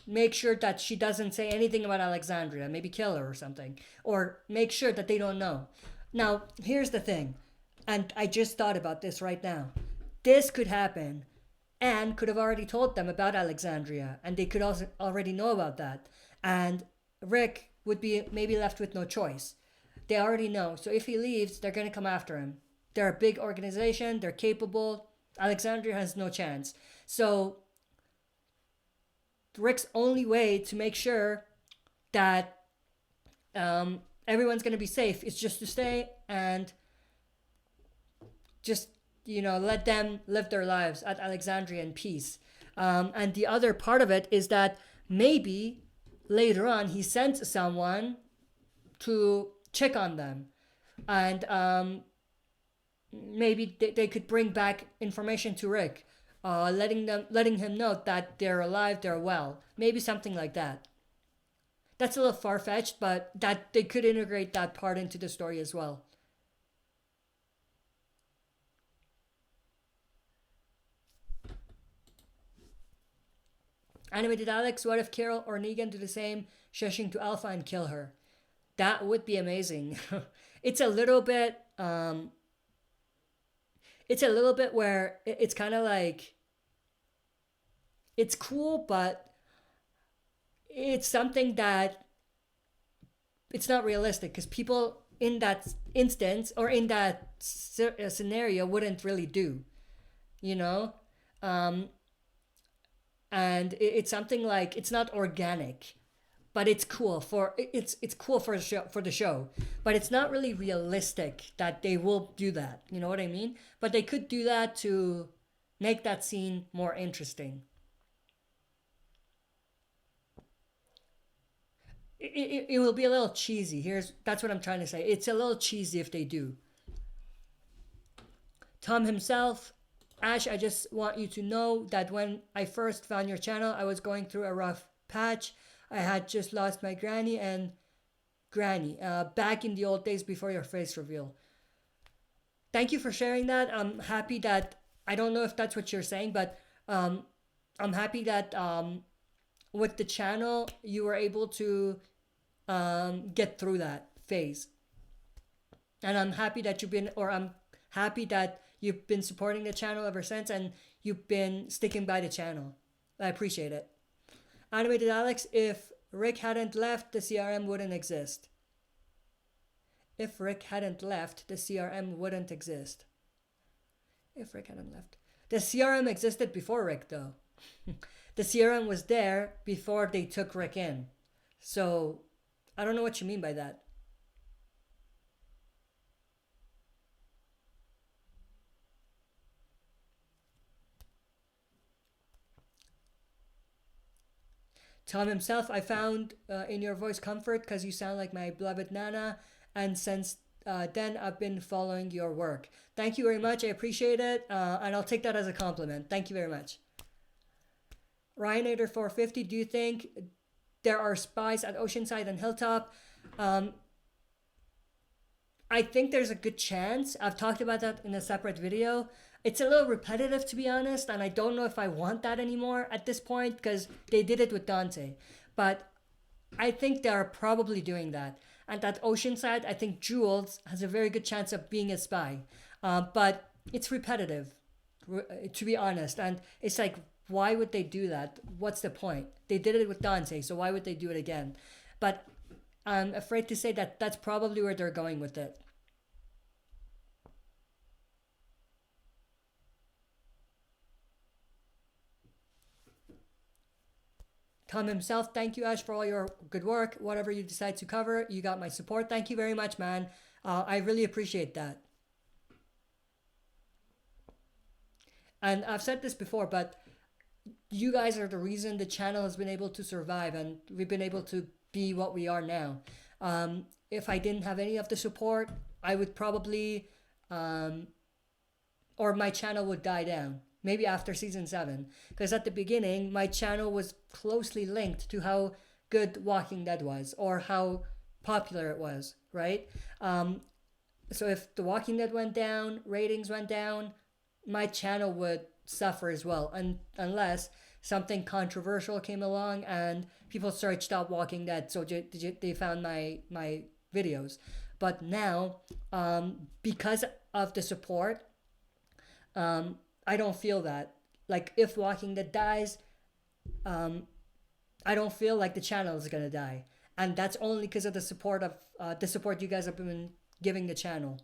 make sure that she doesn't say anything about Alexandria, maybe kill her or something, or make sure that they don't know. Now, here's the thing, and I just thought about this right now. This could happen. Anne could have already told them about Alexandria, and they could also already know about that. And Rick would be maybe left with no choice. They already know. So if he leaves, they're going to come after him. They're a big organization. They're capable. Alexandria has no chance. So Rick's only way to make sure that everyone's going to be safe is just to stay and just, let them live their lives at Alexandria in peace. And the other part of it is that maybe later on he sends someone to check on them. And maybe they could bring back information to Rick, letting him know that they're alive, they're well. Maybe something like that. That's a little far-fetched, but that they could integrate that part into the story as well. Animated Alex, what if Carol or Negan do the same, shushing to Alpha and kill her? That would be amazing. It's a little bit where it's kind of like, it's cool, but it's something that it's not realistic, because people in that instance or in that scenario wouldn't really do, and it's something like, it's not organic, but it's cool for the show, but it's not really realistic that they will do that. You know what I mean? But they could do that to make that scene more interesting. It will be a little cheesy. That's what I'm trying to say. It's a little cheesy if they do. Tom himself, Ash, I just want you to know that when I first found your channel, I was going through a rough patch. I had just lost my granny back in the old days before your face reveal. Thank you for sharing that. I'm happy that, I don't know if that's what you're saying, but I'm happy that with the channel you were able to get through that phase. And I'm happy that you've been supporting the channel ever since, and you've been sticking by the channel. I appreciate it. Animated Alex, if Rick hadn't left, the CRM wouldn't exist. If Rick hadn't left, the CRM wouldn't exist. If Rick hadn't left. The CRM existed before Rick, though. The CRM was there before they took Rick in. So, I don't know what you mean by that. Tom himself, I found in your voice comfort because you sound like my beloved Nana, and since then I've been following your work. Thank you very much. I appreciate it, and I'll take that as a compliment. Thank you very much. Ryanator450, do you think there are spies at Oceanside and Hilltop? I think there's a good chance. I've talked about that in a separate video. It's a little repetitive, to be honest, and I don't know if I want that anymore at this point, because they did it with Dante. But I think they're probably doing that. And at Oceanside, I think Jules has a very good chance of being a spy. But it's repetitive, to be honest. And it's like, why would they do that? What's the point? They did it with Dante, so why would they do it again? But I'm afraid to say that that's probably where they're going with it. Tom himself, thank you, Ash, for all your good work. Whatever you decide to cover, you got my support. Thank you very much, man. I really appreciate that. And I've said this before, but you guys are the reason the channel has been able to survive and we've been able to be what we are now. If I didn't have any of the support, I would probably, or my channel would die down. Maybe after season 7. Because at the beginning, my channel was closely linked to how good Walking Dead was or how popular it was, right? So if The Walking Dead went down, ratings went down, my channel would suffer as well, unless something controversial came along and people searched up Walking Dead, so they found my videos. But now, because of the support, I don't feel that. Like, if Walking Dead dies, I don't feel like the channel is gonna die, and that's only because of the support you guys have been giving the channel.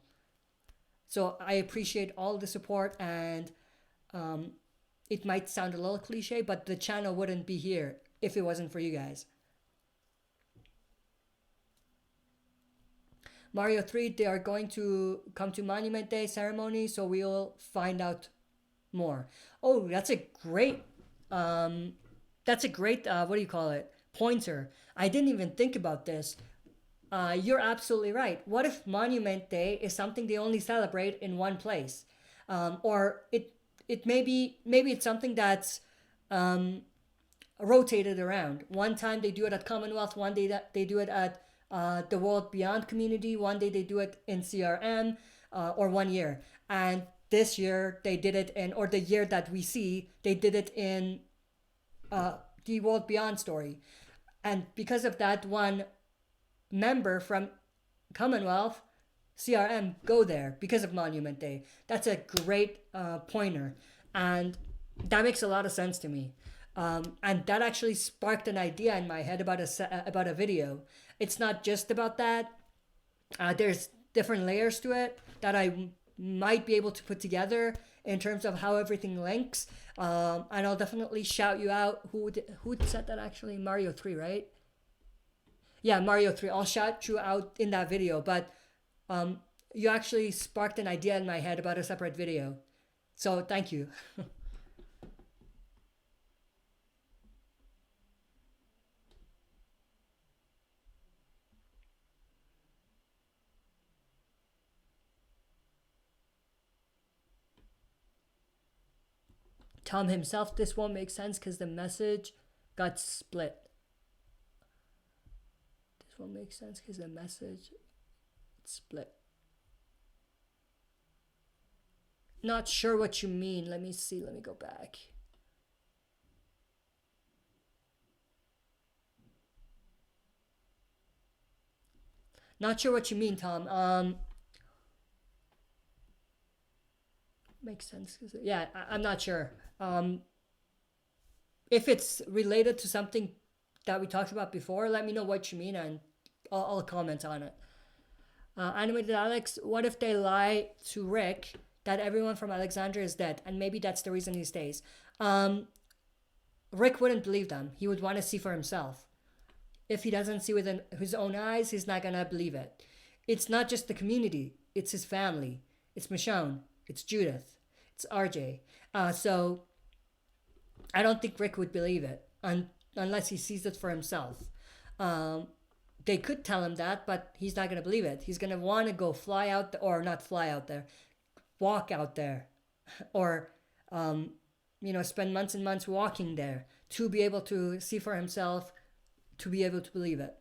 So I appreciate all the support, and it might sound a little cliche, but the channel wouldn't be here if it wasn't for you guys. Mario 3, they are going to come to Monument Day ceremony, so we'll find out more. Oh, that's a great, what do you call it? Pointer. I didn't even think about this. You're absolutely right. What if Monument Day is something they only celebrate in one place? Or it maybe it's something that's rotated around. One time they do it at Commonwealth, one day that they do it at the World Beyond community, one day they do it in CRM, or 1 year. And this year they did it in, or the year that we see, they did it in the World Beyond story. And because of that, one member from Commonwealth, CRM, go there because of Monument Day. That's a great pointer. And that makes a lot of sense to me. And that actually sparked an idea in my head about a video. It's not just about that. There's different layers to it that I might be able to put together in terms of how everything links. And I'll definitely shout you out. Who said that actually? Mario 3, right? Yeah, Mario 3. I'll shout you out in that video. But you actually sparked an idea in my head about a separate video. So thank you. Tom himself, this won't make sense because the message got split. This won't make sense because the message split. Not sure what you mean. Let me see. Let me go back. Not sure what you mean, Tom. Makes sense. Yeah, I'm not sure. If it's related to something that we talked about before, let me know what you mean and I'll comment on it. Animated Alex, what if they lie to Rick that everyone from Alexandria is dead and maybe that's the reason he stays? Rick wouldn't believe them. He would want to see for himself. If he doesn't see with his own eyes, he's not going to believe it. It's not just the community. It's his family. It's Michonne. It's Judith. It's RJ. So I don't think Rick would believe it unless he sees it for himself. They could tell him that, but he's not going to believe it. He's going to want to go fly out there, or not fly out there, walk out there, or spend months and months walking there to be able to see for himself, to be able to believe it.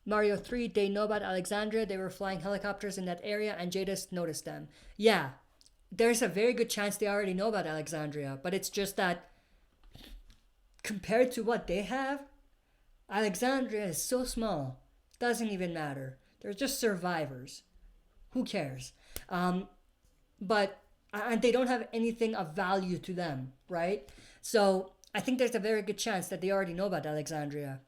Mario 3, they know about Alexandria. They were flying helicopters in that area and Jadis noticed them. Yeah, there's a very good chance they already know about Alexandria, but it's just that compared to what they have, Alexandria is so small. Doesn't even matter. They're just survivors. Who cares? And they don't have anything of value to them, right? So I think there's a very good chance that they already know about Alexandria.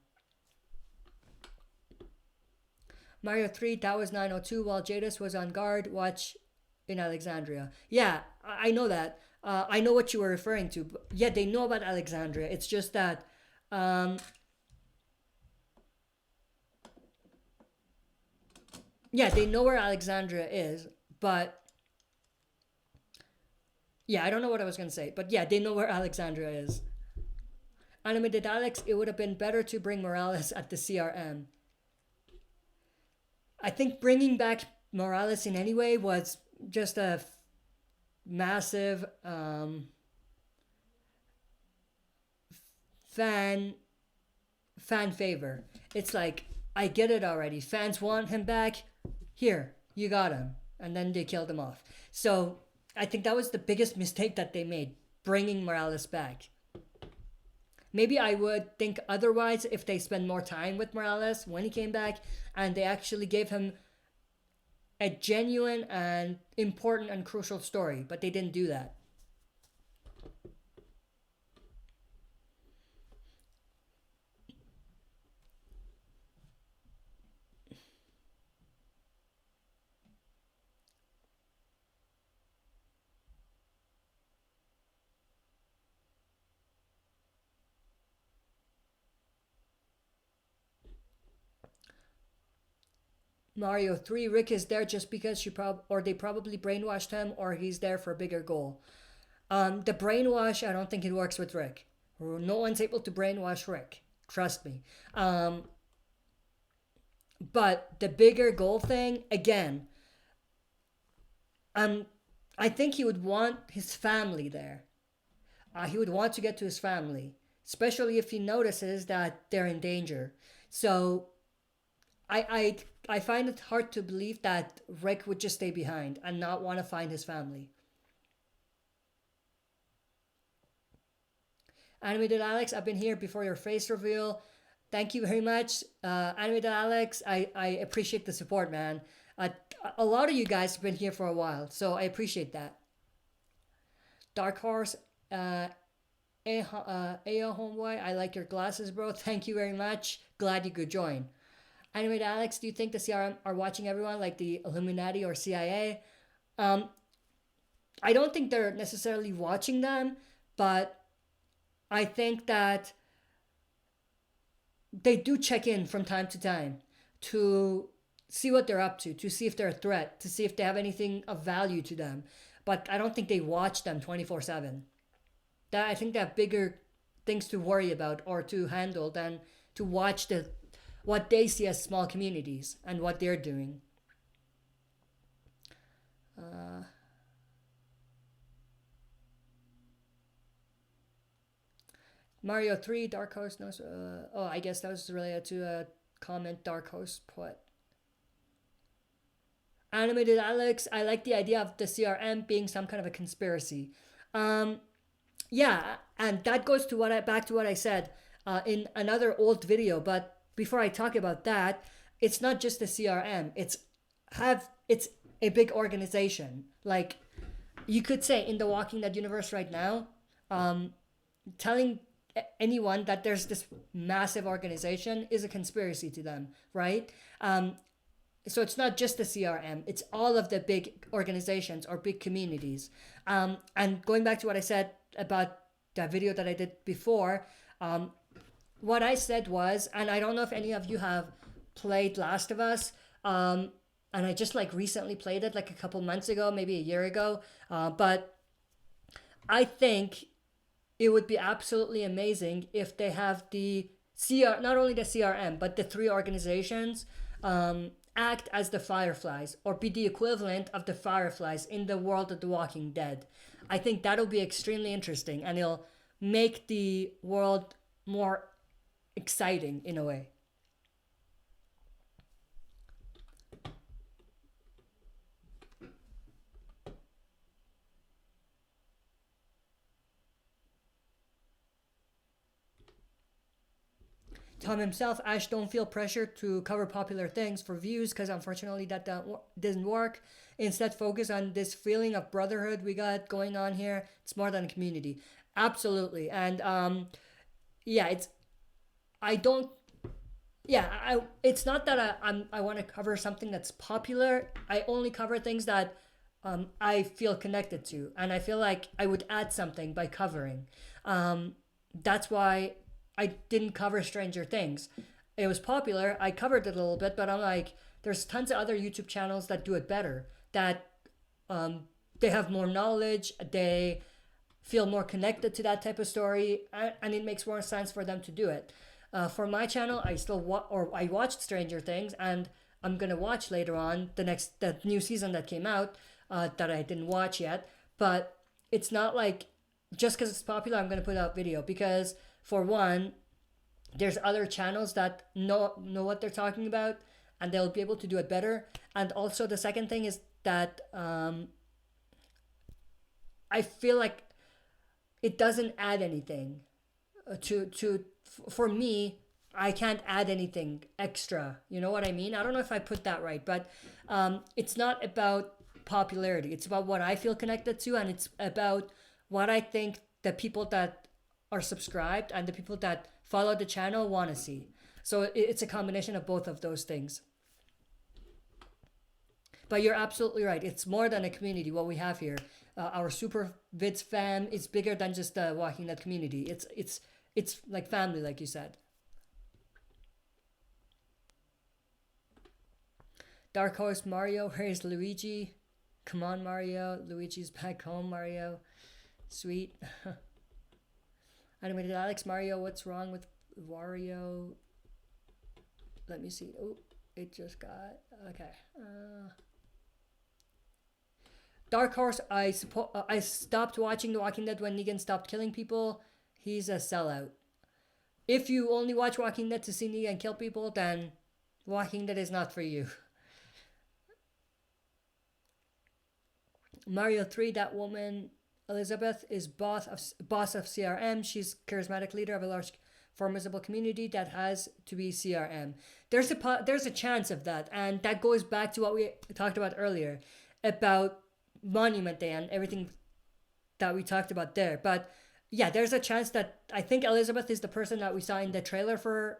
Mario 3, that was 902 while Jadis was on guard watch in Alexandria. Yeah, I know that. I know what you were referring to. Yeah, they know about Alexandria. It's just that yeah, they know where Alexandria is, but yeah, I don't know what I was gonna say, but yeah, they know where Alexandria is. Animated Alex, it would have been better to bring Morales at the CRM. I think bringing back Morales in any way was just a massive fan favor. It's like, I get it already. Fans want him back. Here, you got him. And then they killed him off. So I think that was the biggest mistake that they made, bringing Morales back. Maybe I would think otherwise if they spend more time with Morales when he came back and they actually gave him a genuine and important and crucial story, but they didn't do that. Mario 3, Rick is there just because they probably brainwashed him, or he's there for a bigger goal. The brainwash, I don't think it works with Rick. No one's able to brainwash Rick. Trust me. But the bigger goal thing, again, I think he would want his family there. He would want to get to his family, especially if he notices that they're in danger. So I find it hard to believe that Rick would just stay behind and not want to find his family. Animated Alex, I've been here before your face reveal. Thank you very much, Animated Alex. I appreciate the support, man. A lot of you guys have been here for a while, so I appreciate that. Dark Horse, Ayo Homeboy, I like your glasses, bro. Thank you very much. Glad you could join. Anyway, Alex, do you think the CRM are watching everyone like the Illuminati or CIA? I don't think they're necessarily watching them, but I think that they do check in from time to time to see what they're up to see if they're a threat, to see if they have anything of value to them. But I don't think they watch them 24/7. I think they have bigger things to worry about or to handle than to watch what they see as small communities and what they're doing. Mario 3, Dark Horse knows. I guess that was related to a comment Dark Horse put. Animated Alex, I like the idea of the CRM being some kind of a conspiracy. Yeah, and that goes to back to what I said in another old video. But before I talk about that, it's not just the CRM. It's a big organization. Like you could say in the Walking Dead universe right now, telling anyone that there's this massive organization is a conspiracy to them, right? So it's not just the CRM, it's all of the big organizations or big communities. And going back to what I said about that video that I did before, what I said was, and I don't know if any of you have played Last of Us, and I just like recently played it like a couple months ago, maybe a year ago, but I think it would be absolutely amazing if they have not only the CRM, but the three organizations act as the Fireflies or be the equivalent of the Fireflies in the world of The Walking Dead. I think that'll be extremely interesting and it'll make the world more exciting in a way. Tom himself, Ash, don't feel pressure to cover popular things for views because unfortunately that doesn't work. Instead, focus on this feeling of brotherhood we got going on here. It's more than a community. Absolutely. And yeah, it's not that I want to cover something that's popular. I only cover things that I feel connected to, and I feel like I would add something by covering. That's why I didn't cover Stranger Things. it was popular. I covered it a little bit, but I'm like, there's tons of other YouTube channels that do it better. That they have more knowledge. They feel more connected to that type of story, and it makes more sense for them to do it. For my channel, I still I watched Stranger Things, and I'm gonna watch later on the new season that came out that I didn't watch yet. But it's not like just because it's popular, I'm gonna put out video, because for one, there's other channels that know what they're talking about, and they'll be able to do it better. And also the second thing is that I feel like it doesn't add anything for me. I can't add anything extra. You know what I mean? I don't know if I put that right, but it's not about popularity. It's about what I feel connected to, and it's about what I think the people that are subscribed and the people that follow the channel want to see. So it's a combination of both of those things. But you're absolutely right. It's more than a community, what we have here. Our Super Vids fam is bigger than just the Walking Dead community. It's like family, like you said. Dark Horse Mario, where's Luigi? Come on, Mario. Luigi's back home, Mario. Sweet. Animated Alex, Mario, what's wrong with Wario? Let me see. Oh, it just got... Okay. Dark Horse, I stopped watching The Walking Dead when Negan stopped killing people. He's a sellout. If you only watch Walking Dead to see Negan kill people, then Walking Dead is not for you. Mario 3, that woman, Elizabeth, is boss of CRM. She's charismatic leader of a large, formidable community that has to be CRM. There's a chance of that, and that goes back to what we talked about earlier about Monument Day and everything that we talked about there. But yeah, there's a chance that I think Elizabeth is the person that we saw in the trailer for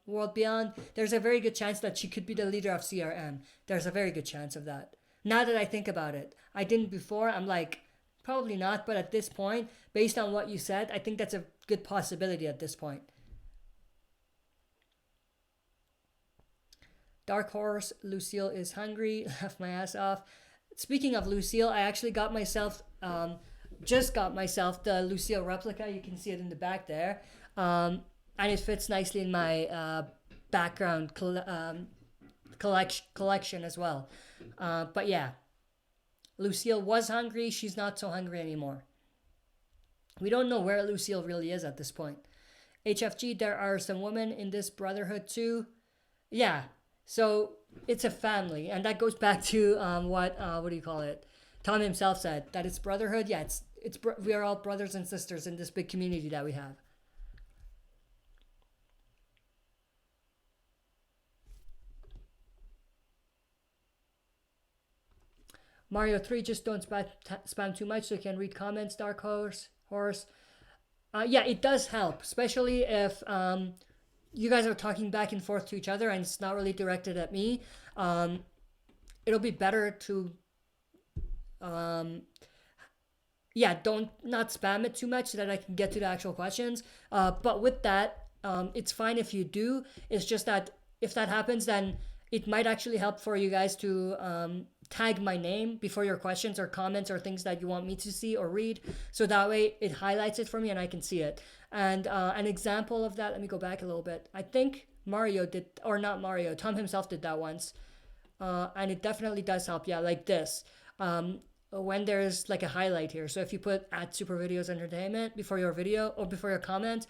World Beyond. There's a very good chance that she could be the leader of CRM. There's a very good chance of that. Now that I think about it, I didn't before. I'm like, probably not. But at this point, based on what you said, I think that's a good possibility at this point. Dark Horse, Lucille is hungry. Laugh my ass off. Speaking of Lucille, I actually got myself, just got myself the Lucille replica. You can see it in the back there. And it fits nicely in my background collection as well. But yeah, Lucille was hungry. She's not so hungry anymore. We don't know where Lucille really is at this point. HFG, there are some women in this brotherhood too. Yeah, so it's a family, and that goes back to what do you call it? Tom himself said that it's brotherhood. Yeah, we are all brothers and sisters in this big community that we have. Mario 3, just don't spam too much so you can read comments, Dark Horse. Yeah, it does help, especially if you guys are talking back and forth to each other and it's not really directed at me. It'll be better to, yeah, not spam it too much so that I can get to the actual questions. But with that, it's fine if you do. It's just that if that happens, then it might actually help for you guys to tag my name before your questions or comments or things that you want me to see or read. So that way it highlights it for me and I can see it. And an example of that, let me go back a little bit. I think Mario did, or not Mario, Tom himself did that once. And it definitely does help. Yeah, like this. When there's like a highlight here. So if you put @SuperVideosEntertainment before your video or before your comment,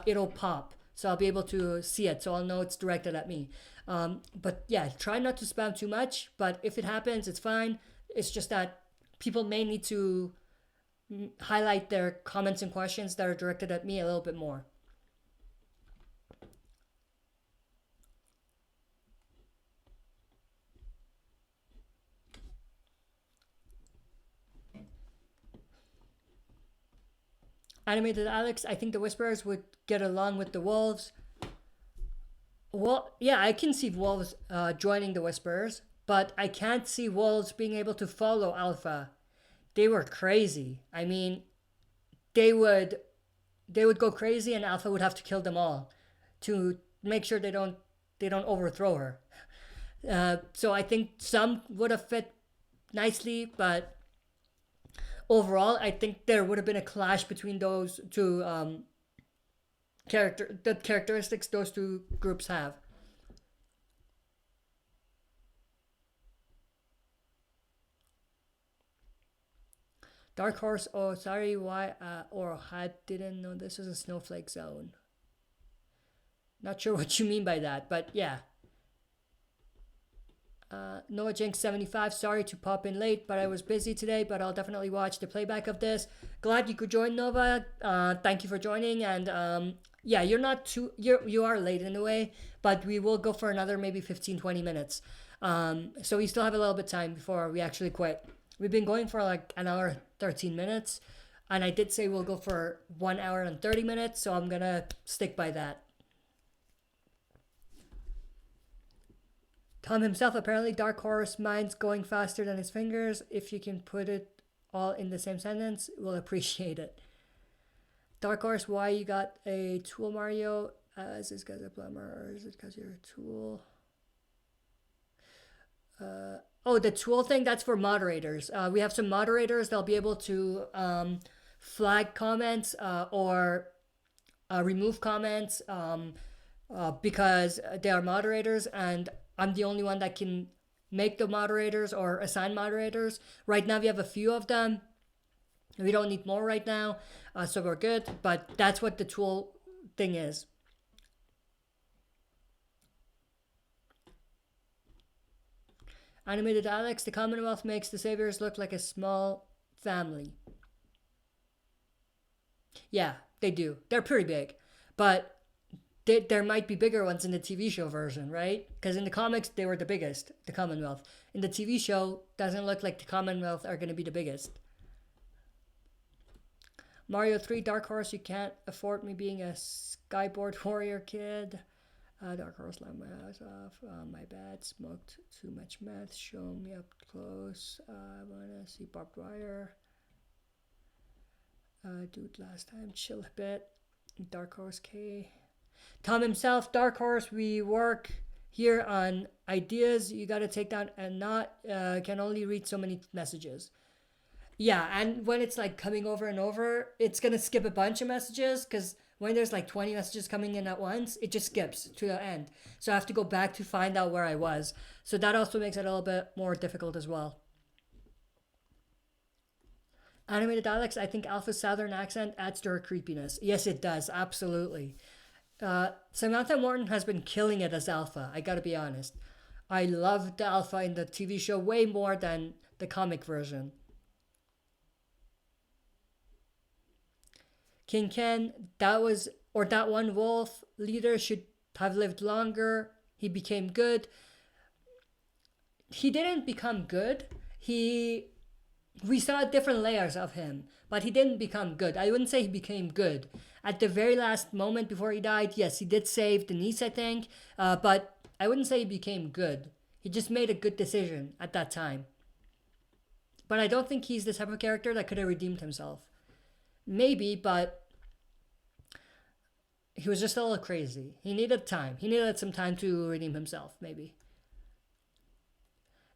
it'll pop. So I'll be able to see it. So I'll know it's directed at me. But yeah, try not to spam too much. But if it happens, it's fine. It's just that people may need to highlight their comments and questions that are directed at me a little bit more. Animated Alex, I think the Whisperers would get along with the Wolves. Well, yeah, I can see Wolves joining the Whisperers, but I can't see Wolves being able to follow Alpha. They were crazy. I mean, they would go crazy and Alpha would have to kill them all to make sure they don't overthrow her. So I think some would have fit nicely, but overall, I think there would have been a clash between those two the characteristics those two groups have. Dark Horse, oh sorry, why or had didn't know this was a snowflake zone. Not sure what you mean by that, but yeah. Noah Jinx 75, sorry to pop in late, but I was busy today, but I'll definitely watch the playback of this. Glad you could join, Nova. Thank you for joining, and yeah, you are late in a way, but we will go for another maybe 15-20 minutes. So we still have a little bit of time before we actually quit. We've been going for like an hour 13 minutes, and I did say we'll go for 1 hour and 30 minutes, so I'm gonna stick by that. Tom himself, apparently Dark Horse mind's going faster than his fingers. If you can put it all in the same sentence, we'll appreciate it. Dark Horse, why you got a tool, Mario? Is this because a plumber, or is it because you're a tool? Oh, the tool thing, that's for moderators. We have some moderators. They'll be able to flag comments or remove comments because they are moderators, and I'm the only one that can make the moderators or assign moderators. Right now we have a few of them. We don't need more right now, so we're good. But that's what the tool thing is. Animated Alex, the Commonwealth makes the Saviors look like a small family. Yeah, they do. They're pretty big. But there might be bigger ones in the TV show version, right? Because in the comics, they were the biggest, the Commonwealth. In the TV show, doesn't look like the Commonwealth are going to be the biggest. Mario 3, Dark Horse, you can't afford me being a Skyboard Warrior kid. Dark Horse, let my eyes off. My bad, smoked too much meth. Show me up close. I want to see barbed wire. Dude, last time, chill a bit. Dark Horse K. Tom himself, Dark Horse, we work here on ideas. You got to take down and not can only read so many messages. Yeah, and when it's like coming over and over, it's going to skip a bunch of messages because when there's like 20 messages coming in at once, it just skips to the end. So I have to go back to find out where I was. So that also makes it a little bit more difficult as well. Animated Alex, I think Alpha's Southern accent adds to her creepiness. Yes, it does. Absolutely. Samantha Morton has been killing it as Alpha. I gotta be honest. I loved the Alpha in the TV show way more than the comic version. King Ken, that one wolf leader should have lived longer. He became good. He didn't become good. We saw different layers of him, but he didn't become good. I wouldn't say he became good. At the very last moment before he died, yes, he did save Denise, I think, but I wouldn't say he became good. He just made a good decision at that time. But I don't think he's the type of character that could have redeemed himself. Maybe, but he was just a little crazy. He needed time. He needed some time to redeem himself, maybe.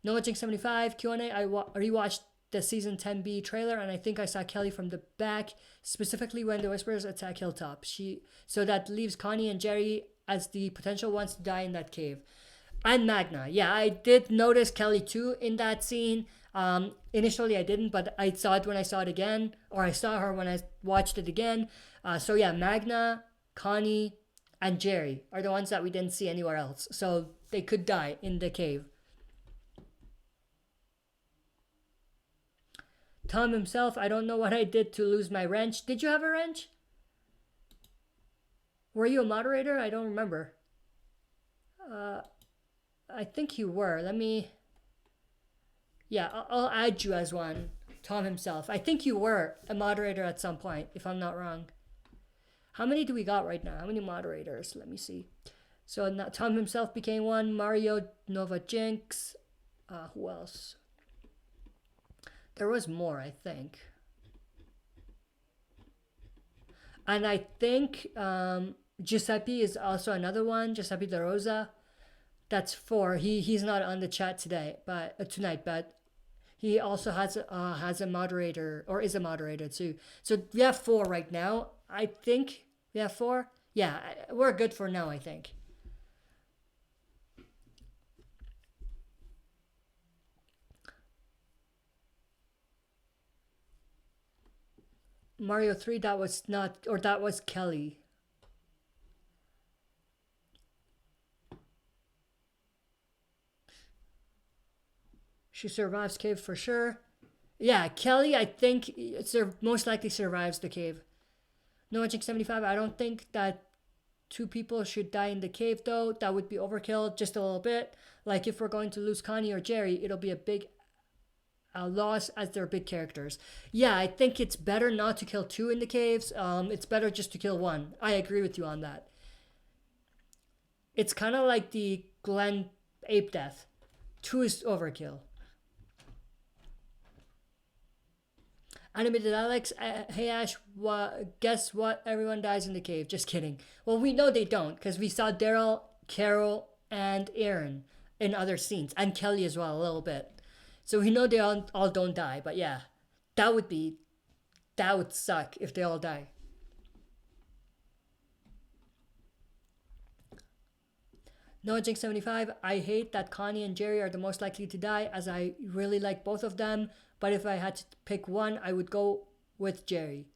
Noah Jinx 75, Q&A, I rewatched the season 10B trailer, and I think I saw Kelly from the back, specifically when the Whisperers attack Hilltop. So that leaves Connie and Jerry as the potential ones to die in that cave. And Magna. Yeah, I did notice Kelly too in that scene. Initially I didn't, but I saw it when I saw it again, or I saw her when I watched it again. So yeah, Magna, Connie, and Jerry are the ones that we didn't see anywhere else. So they could die in the cave. Tom himself, I don't know what I did to lose my wrench. Did you have a wrench? Were you a moderator? I don't remember. I think you were. Yeah, I'll add you as one. Tom himself. I think you were a moderator at some point, if I'm not wrong. How many do we got right now? How many moderators? Let me see. So now Tom himself became one. Mario, Nova Jinx. Who else? There was more, I think. And I think Giuseppe is also another one. Giuseppe De Rosa. That's 4. He's not on the chat today, but tonight, but he also has a moderator, or is a moderator too. So we have 4 right now. I think we have 4. Yeah, we're good for now, I think. Mario 3, that was not, or that was Kelly. She survives cave for sure. Yeah, Kelly, I think, most likely survives the cave. No Magic 75, I don't think that 2 people should die in the cave, though. That would be overkill just a little bit. Like, if we're going to lose Connie or Jerry, it'll be a big loss, as they're big characters. Yeah, I think it's better not to kill 2 in the caves. It's better just to kill 1. I agree with you on that. It's kind of like the Glenn ape death. 2 is overkill. Animated Alex, hey Ash, guess what? Everyone dies in the cave. Just kidding. Well, we know they don't, because we saw Daryl, Carol, and Aaron in other scenes, and Kelly as well, a little bit. So we know they all don't die, but yeah, that would suck if they all die. No Jinx 75, I hate that Connie and Jerry are the most likely to die, as I really like both of them, but if I had to pick one, I would go with Jerry.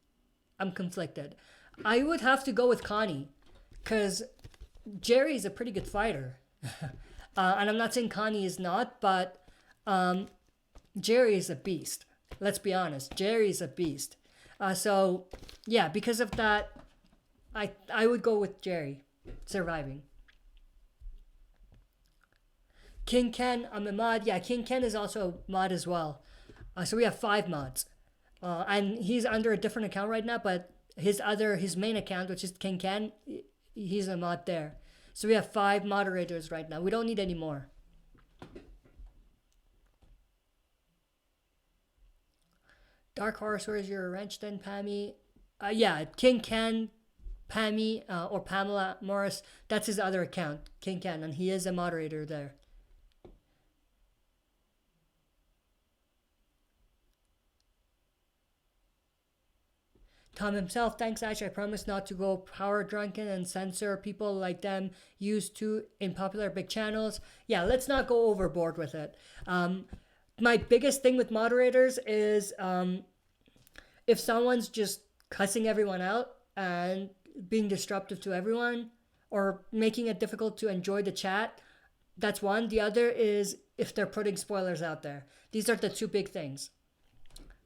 I'm conflicted. I would have to go with Connie, because Jerry is a pretty good fighter. And I'm not saying Connie is not, but Jerry is a beast. Let's be honest. Jerry is a beast. So, yeah, because of that, I would go with Jerry surviving. King Ken, I'm a mod. Yeah, King Ken is also a mod as well. So we have 5 mods. And he's under a different account right now, but his main account, which is King Ken, he's a mod there. So we have 5 moderators right now. We don't need any more. Dark Horse, where's your wrench then, Pammy? Yeah, King Ken, Pammy, or Pamela Morris. That's his other account, King Ken, and he is a moderator there. Tom himself, thanks Ash, I promise not to go power drunken and censor people like them used to in popular big channels. Yeah, let's not go overboard with it. My biggest thing with moderators is if someone's just cussing everyone out and being disruptive to everyone or making it difficult to enjoy the chat, that's one. The other is if they're putting spoilers out there. These are the 2 big things.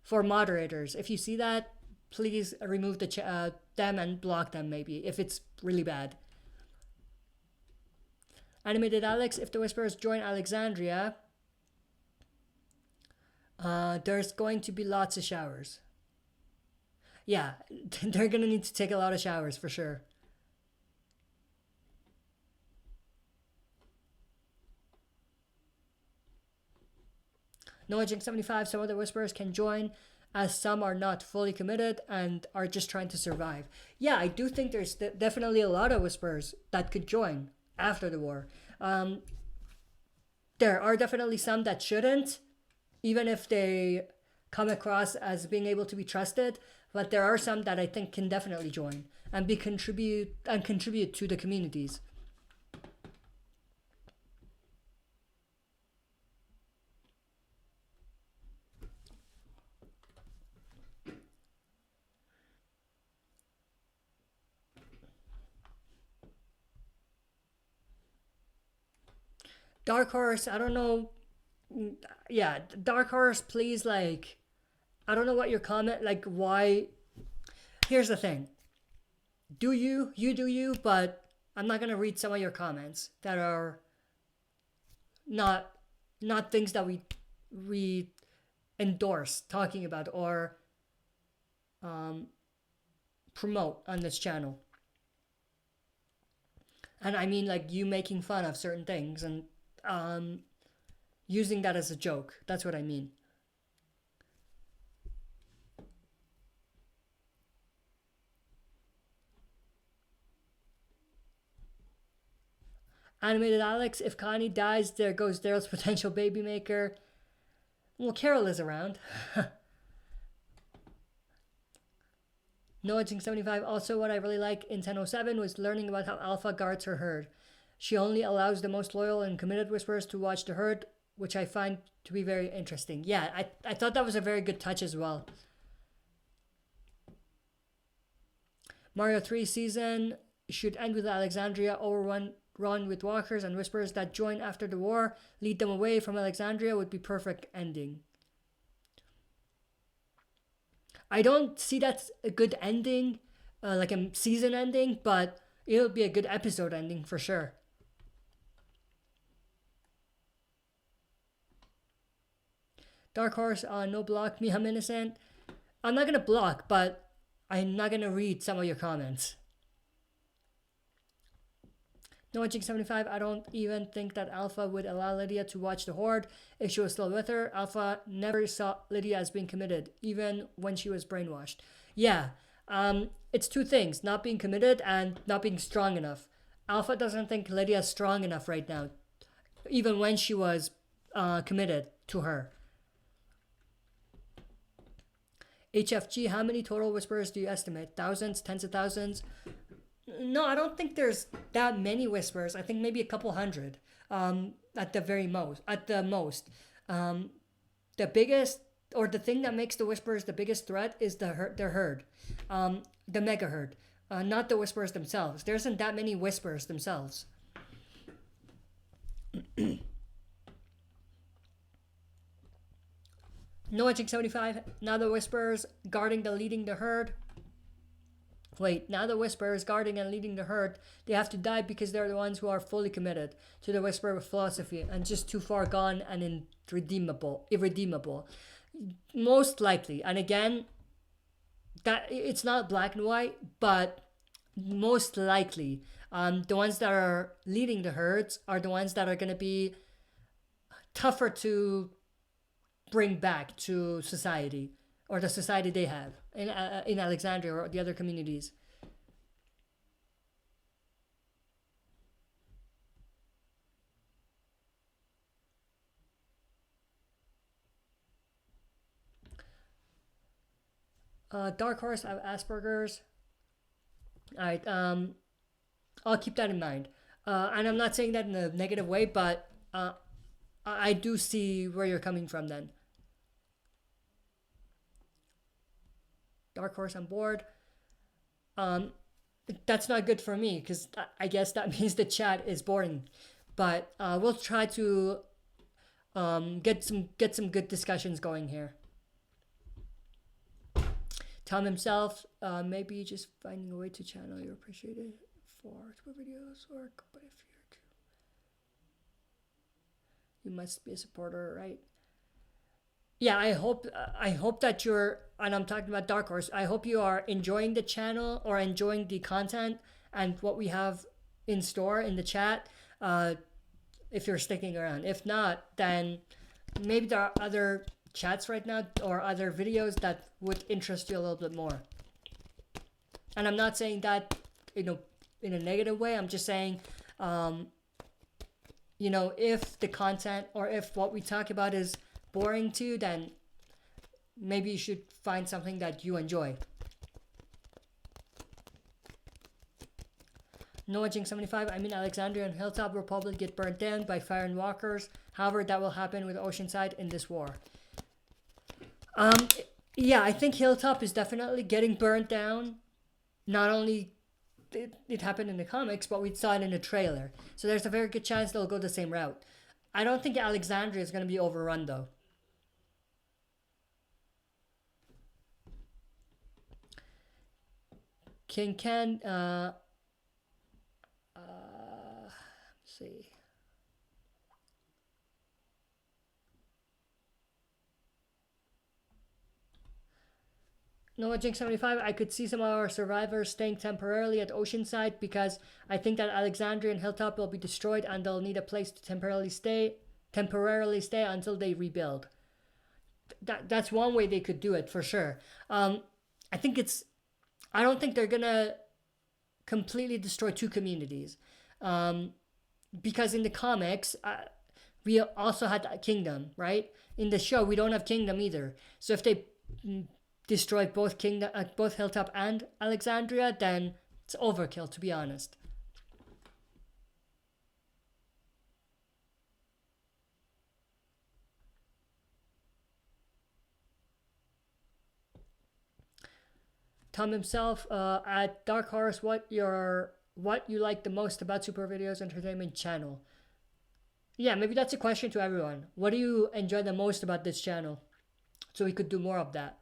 For moderators, if you see that, please remove them and block them maybe if it's really bad. Animated Alex, if the Whisperers join Alexandria, there's going to be lots of showers. Yeah, they're gonna need to take a lot of showers for sure. Noah Jinx 75, some other Whisperers can join, as some are not fully committed and are just trying to survive. Yeah, I do think there's definitely a lot of Whisperers that could join after the war. There are definitely some that shouldn't, even if they come across as being able to be trusted, but there are some that I think can definitely join and contribute to the communities. Dark Horse, I don't know. Yeah, Dark Horse, please, like, I don't know what your comment, like, why. Here's the thing. Do you do you, but I'm not going to read some of your comments that are not things that we endorse talking about or promote on this channel. And I mean, like, you making fun of certain things and using that as a joke. That's what I mean. Animated Alex, if Connie dies, there goes Daryl's potential baby maker. Well, Carol is around. Noaging75, also what I really like in 1007 was learning about how Alpha guards her herd. She only allows the most loyal and committed whisperers to watch the herd, which I find to be very interesting. Yeah, I thought that was a very good touch as well. Mario 3 season should end with Alexandria overrun with walkers and whisperers that join after the war, lead them away from Alexandria would be perfect ending. I don't see that's a good ending, like a season ending, but it'll be a good episode ending for sure. Dark Horse, no block me, I'm innocent. I'm not gonna block, but I'm not gonna read some of your comments. Noaging75, I don't even think that Alpha would allow Lydia to watch the horde if she was still with her. Alpha never saw Lydia as being committed, even when she was brainwashed. Yeah, it's two things, not being committed and not being strong enough. Alpha doesn't think Lydia's strong enough right now, even when she was committed to her. HFG, how many total whisperers do you estimate? Thousands, tens of thousands? No, I don't think there's that many whisperers. I think maybe a couple hundred at the most. The biggest, or the thing that makes the whisperers the biggest threat is their herd, the mega herd, not the whisperers themselves. There isn't that many whisperers themselves. Noaging75, now the whisperers guarding leading the herd. Wait, now the whisperers guarding and leading the herd, they have to die because they're the ones who are fully committed to the whisperer philosophy and just too far gone and irredeemable. Most likely. And again, that it's not black and white, but most likely the ones that are leading the herds are the ones that are going to be tougher to bring back to society, or the society they have in Alexandria or the other communities. Dark Horse, I have Asperger's. Alright, I'll keep that in mind. And I'm not saying that in a negative way, but I do see where you're coming from then. Dark Horse on board. That's not good for me because I guess that means the chat is boring. But we'll try to get some good discussions going here. Tom himself, maybe just finding a way to channel your appreciated for videos work, but if you must be a supporter, right? Yeah, I hope that you're, and I'm talking about Dark Horse, I hope you are enjoying the channel or enjoying the content and what we have in store in the chat, if you're sticking around. If not, then maybe there are other chats right now or other videos that would interest you a little bit more. And I'm not saying that, in a negative way. I'm just saying, if the content or if what we talk about is boring to you, then maybe you should find something that you enjoy. Noaging75, I mean Alexandria and Hilltop will probably get burnt down by fire and walkers. However, that will happen with Oceanside in this war. Yeah, I think Hilltop is definitely getting burnt down. Not only it happened in the comics, but we saw it in the trailer. So there's a very good chance they'll go the same route. I don't think Alexandria is going to be overrun though. King Ken, let's see. Noaging75, I could see some of our survivors staying temporarily at Oceanside because I think that Alexandria and Hilltop will be destroyed and they'll need a place to temporarily stay until they rebuild. That's one way they could do it for sure. I don't think they're gonna completely destroy two communities. because in the comics, we also had a kingdom, right? In the show, we don't have kingdom either. So if they destroy both kingdom, both Hilltop and Alexandria, then it's overkill, to be honest. Tom himself, at Dark Horse, what you like the most about Super Videos Entertainment channel? Yeah, maybe that's a question to everyone. What do you enjoy the most about this channel? So we could do more of that.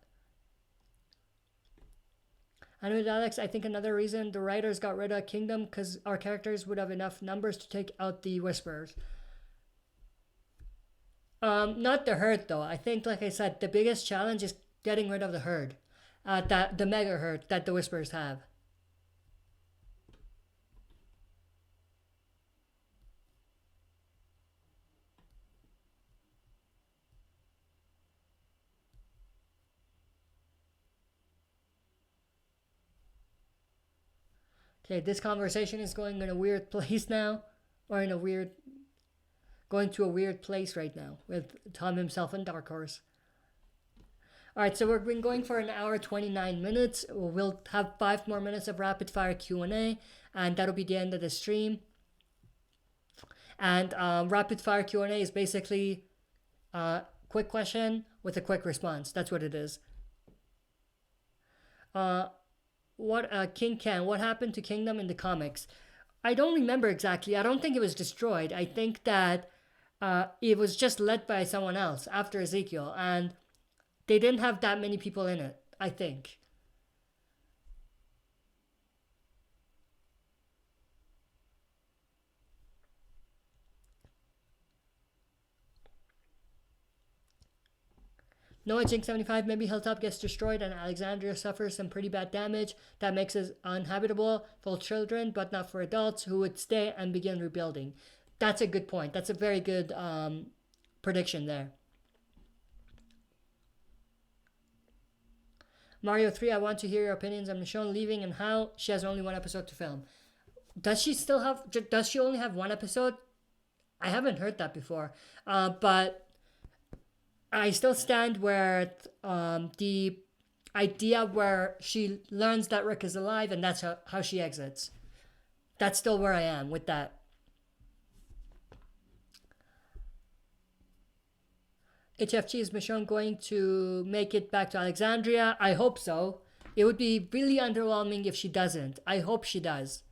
And with Alex, I think another reason the writers got rid of Kingdom because our characters would have enough numbers to take out the Whisperers. Not the herd though. I think, like I said, the biggest challenge is getting rid of the herd, that the mega herd that the Whisperers have. Okay, this conversation is going in a weird place now, or in a weird, going to a weird place right now with Tom himself and Dark Horse. All right, so we've been going for an hour 29 minutes. We'll have 5 more minutes of rapid fire Q&A, and that'll be the end of the stream. And rapid fire Q&A is basically a quick question with a quick response. That's what it is. King Ken, what happened to Kingdom in the comics? I don't remember exactly. I don't think it was destroyed. I think that it was just led by someone else after Ezekiel, and they didn't have that many people in it, I think. Noah Jink 75, maybe Hilltop gets destroyed and Alexandria suffers some pretty bad damage that makes it uninhabitable for children, but not for adults who would stay and begin rebuilding. That's a good point. That's a very good prediction there. Mario 3, I want to hear your opinions on Michonne leaving and how she has only 1 episode to film. Does she only have 1 episode? I haven't heard that before. But I still stand where the idea where she learns that Rick is alive and that's how she exits. That's still where I am with that. HFG, is Michonne going to make it back to Alexandria? I hope so. It would be really underwhelming if she doesn't. I hope she does.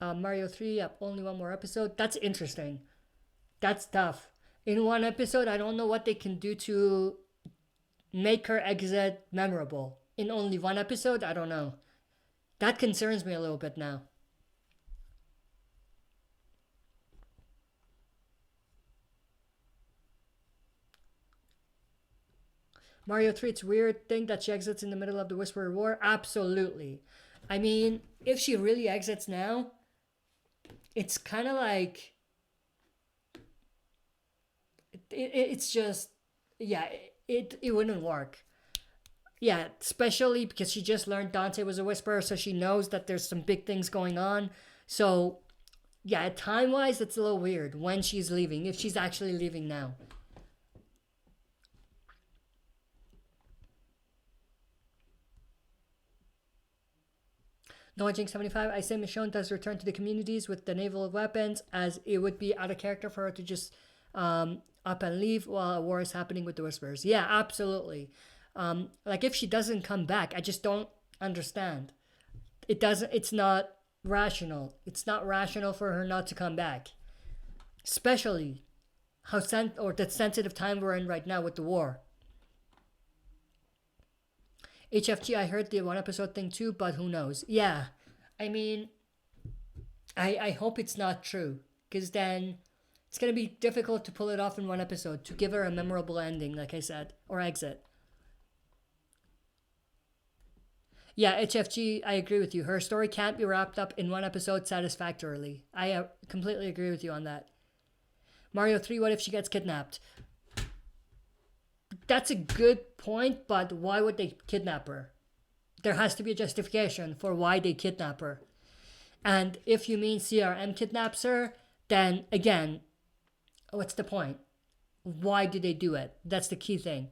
Mario 3, only 1 more episode. That's interesting. That's tough. In 1 episode, I don't know what they can do to make her exit memorable. In only 1 episode, I don't know. That concerns me a little bit now. Mario 3, it's weird thing that she exits in the middle of the Whisperer War. Absolutely. I mean, if she really exits now, it's kind of like it's just, yeah, it wouldn't work. Yeah, especially because she just learned Dante was a Whisperer, so she knows that there's some big things going on. So yeah, time-wise, it's a little weird when she's leaving, if she's actually leaving now. Noah Jink 75, I say Michonne does return to the communities with the naval weapons, as it would be out of character for her to just up and leave while a war is happening with the Whisperers. Yeah, absolutely. Like if she doesn't come back, I just don't understand. It's not rational. It's not rational for her not to come back. Especially the sensitive time we're in right now with the war. HFG, I heard the 1 episode thing too, but who knows? Yeah, I mean, I hope it's not true, because then it's going to be difficult to pull it off in 1 episode, to give her a memorable ending, like I said, or exit. Yeah, HFG, I agree with you. Her story can't be wrapped up in 1 episode satisfactorily. I completely agree with you on that. Mario 3, what if she gets kidnapped? that's a good point, but why would they kidnap her? There has to be a justification for why they kidnap her. And if you mean CRM kidnaps her, then again, what's the point? Why do they do it? That's the key thing.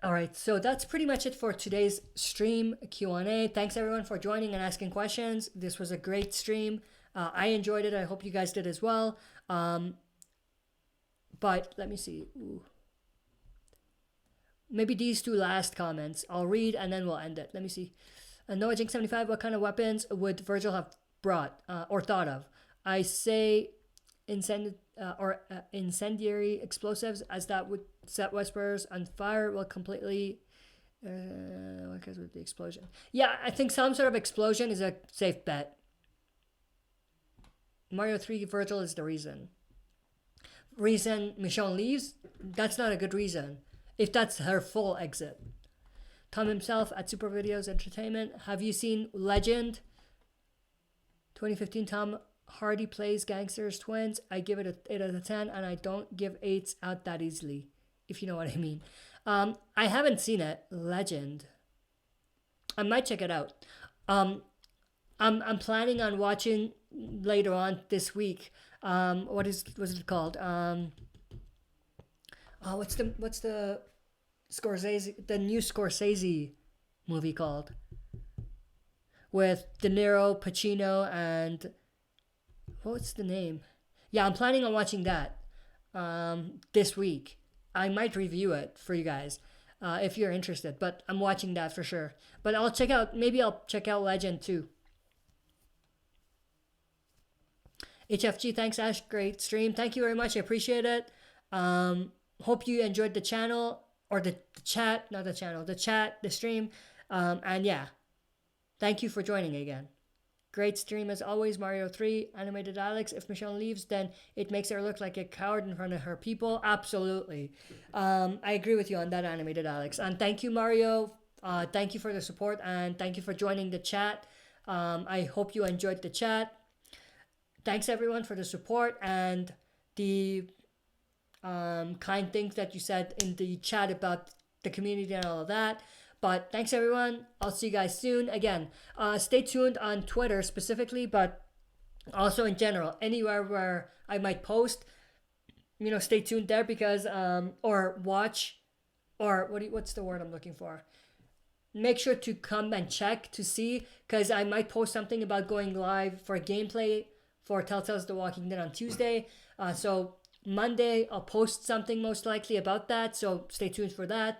All right, so that's pretty much it for today's stream Q&A. Thanks everyone for joining and asking questions. This was a great stream. I enjoyed it. I hope you guys did as well. But let me see. Ooh. Maybe these two last comments I'll read and then we'll end it. Let me see. Noah Jink 75, what kind of weapons would Virgil have brought or thought of? I say incendiary explosives, as that would set Whisperers on fire. Will completely because with the explosion. Yeah, I think some sort of explosion is a safe bet. Mario 3 Virgil is the reason. Reason Michonne leaves? That's not a good reason. If that's her full exit. Tom himself at Super Videos Entertainment. Have you seen Legend? 2015 Tom Hardy plays Gangsters Twins. I give it an 8 out of 10 and I don't give 8s out that easily, if you know what I mean. I haven't seen it. Legend. I might check it out. I'm planning on watching later on this week. What's it called? What's the Scorsese, the new Scorsese movie called? With De Niro, Pacino, and what's the name? Yeah, I'm planning on watching that this week. I might review it for you guys if you're interested, but I'm watching that for sure. But I'll check out Legend too. HFG, thanks Ash, great stream. Thank you very much, I appreciate it. Hope you enjoyed the channel, or the chat, not the channel, the chat, the stream. And yeah, thank you for joining again. Great stream as always, Mario 3, Animated Alex. If Michelle leaves, then it makes her look like a coward in front of her people. Absolutely. I agree with you on that, Animated Alex. And thank you, Mario. Thank you for the support, and thank you for joining the chat. I hope you enjoyed the chat. Thanks, everyone, for the support and the kind things that you said in the chat about the community and all of that. But thanks everyone. I'll see you guys soon. Again, stay tuned on Twitter specifically, but also in general, anywhere where I might post, stay tuned there because, or watch, or what's the word I'm looking for? Make sure to come and check to see, because I might post something about going live for gameplay for Telltale's The Walking Dead on Tuesday. So Monday, I'll post something most likely about that, so stay tuned for that.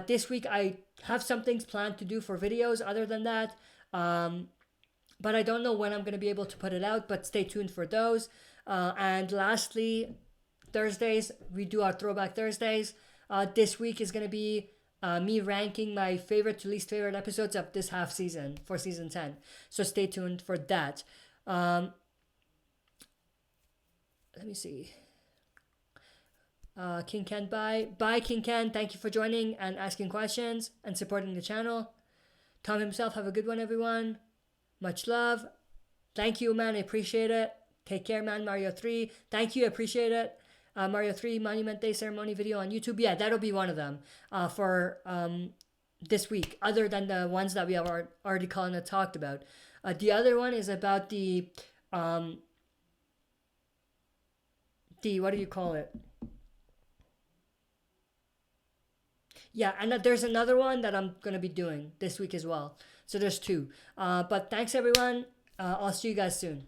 This week, I have some things planned to do for videos other than that, but I don't know when I'm going to be able to put it out, but stay tuned for those. And lastly, Thursdays, we do our Throwback Thursdays. This week is going to be me ranking my favorite to least favorite episodes of this half season for season 10. So stay tuned for that. Let me see. King Ken, bye King Ken, thank you for joining and asking questions and supporting the channel. Tom himself, have a good one everyone, much love. Thank you, man, I appreciate it. Take care, man. Mario 3, thank you, I appreciate it. Mario 3 Monument Day ceremony video on YouTube, yeah, that'll be one of them for this week, other than the ones that we have already kind of talked about. The other one is about the what do you call it? Yeah, and there's another one that I'm going to be doing this week as well. So there's two. But thanks, everyone. I'll see you guys soon.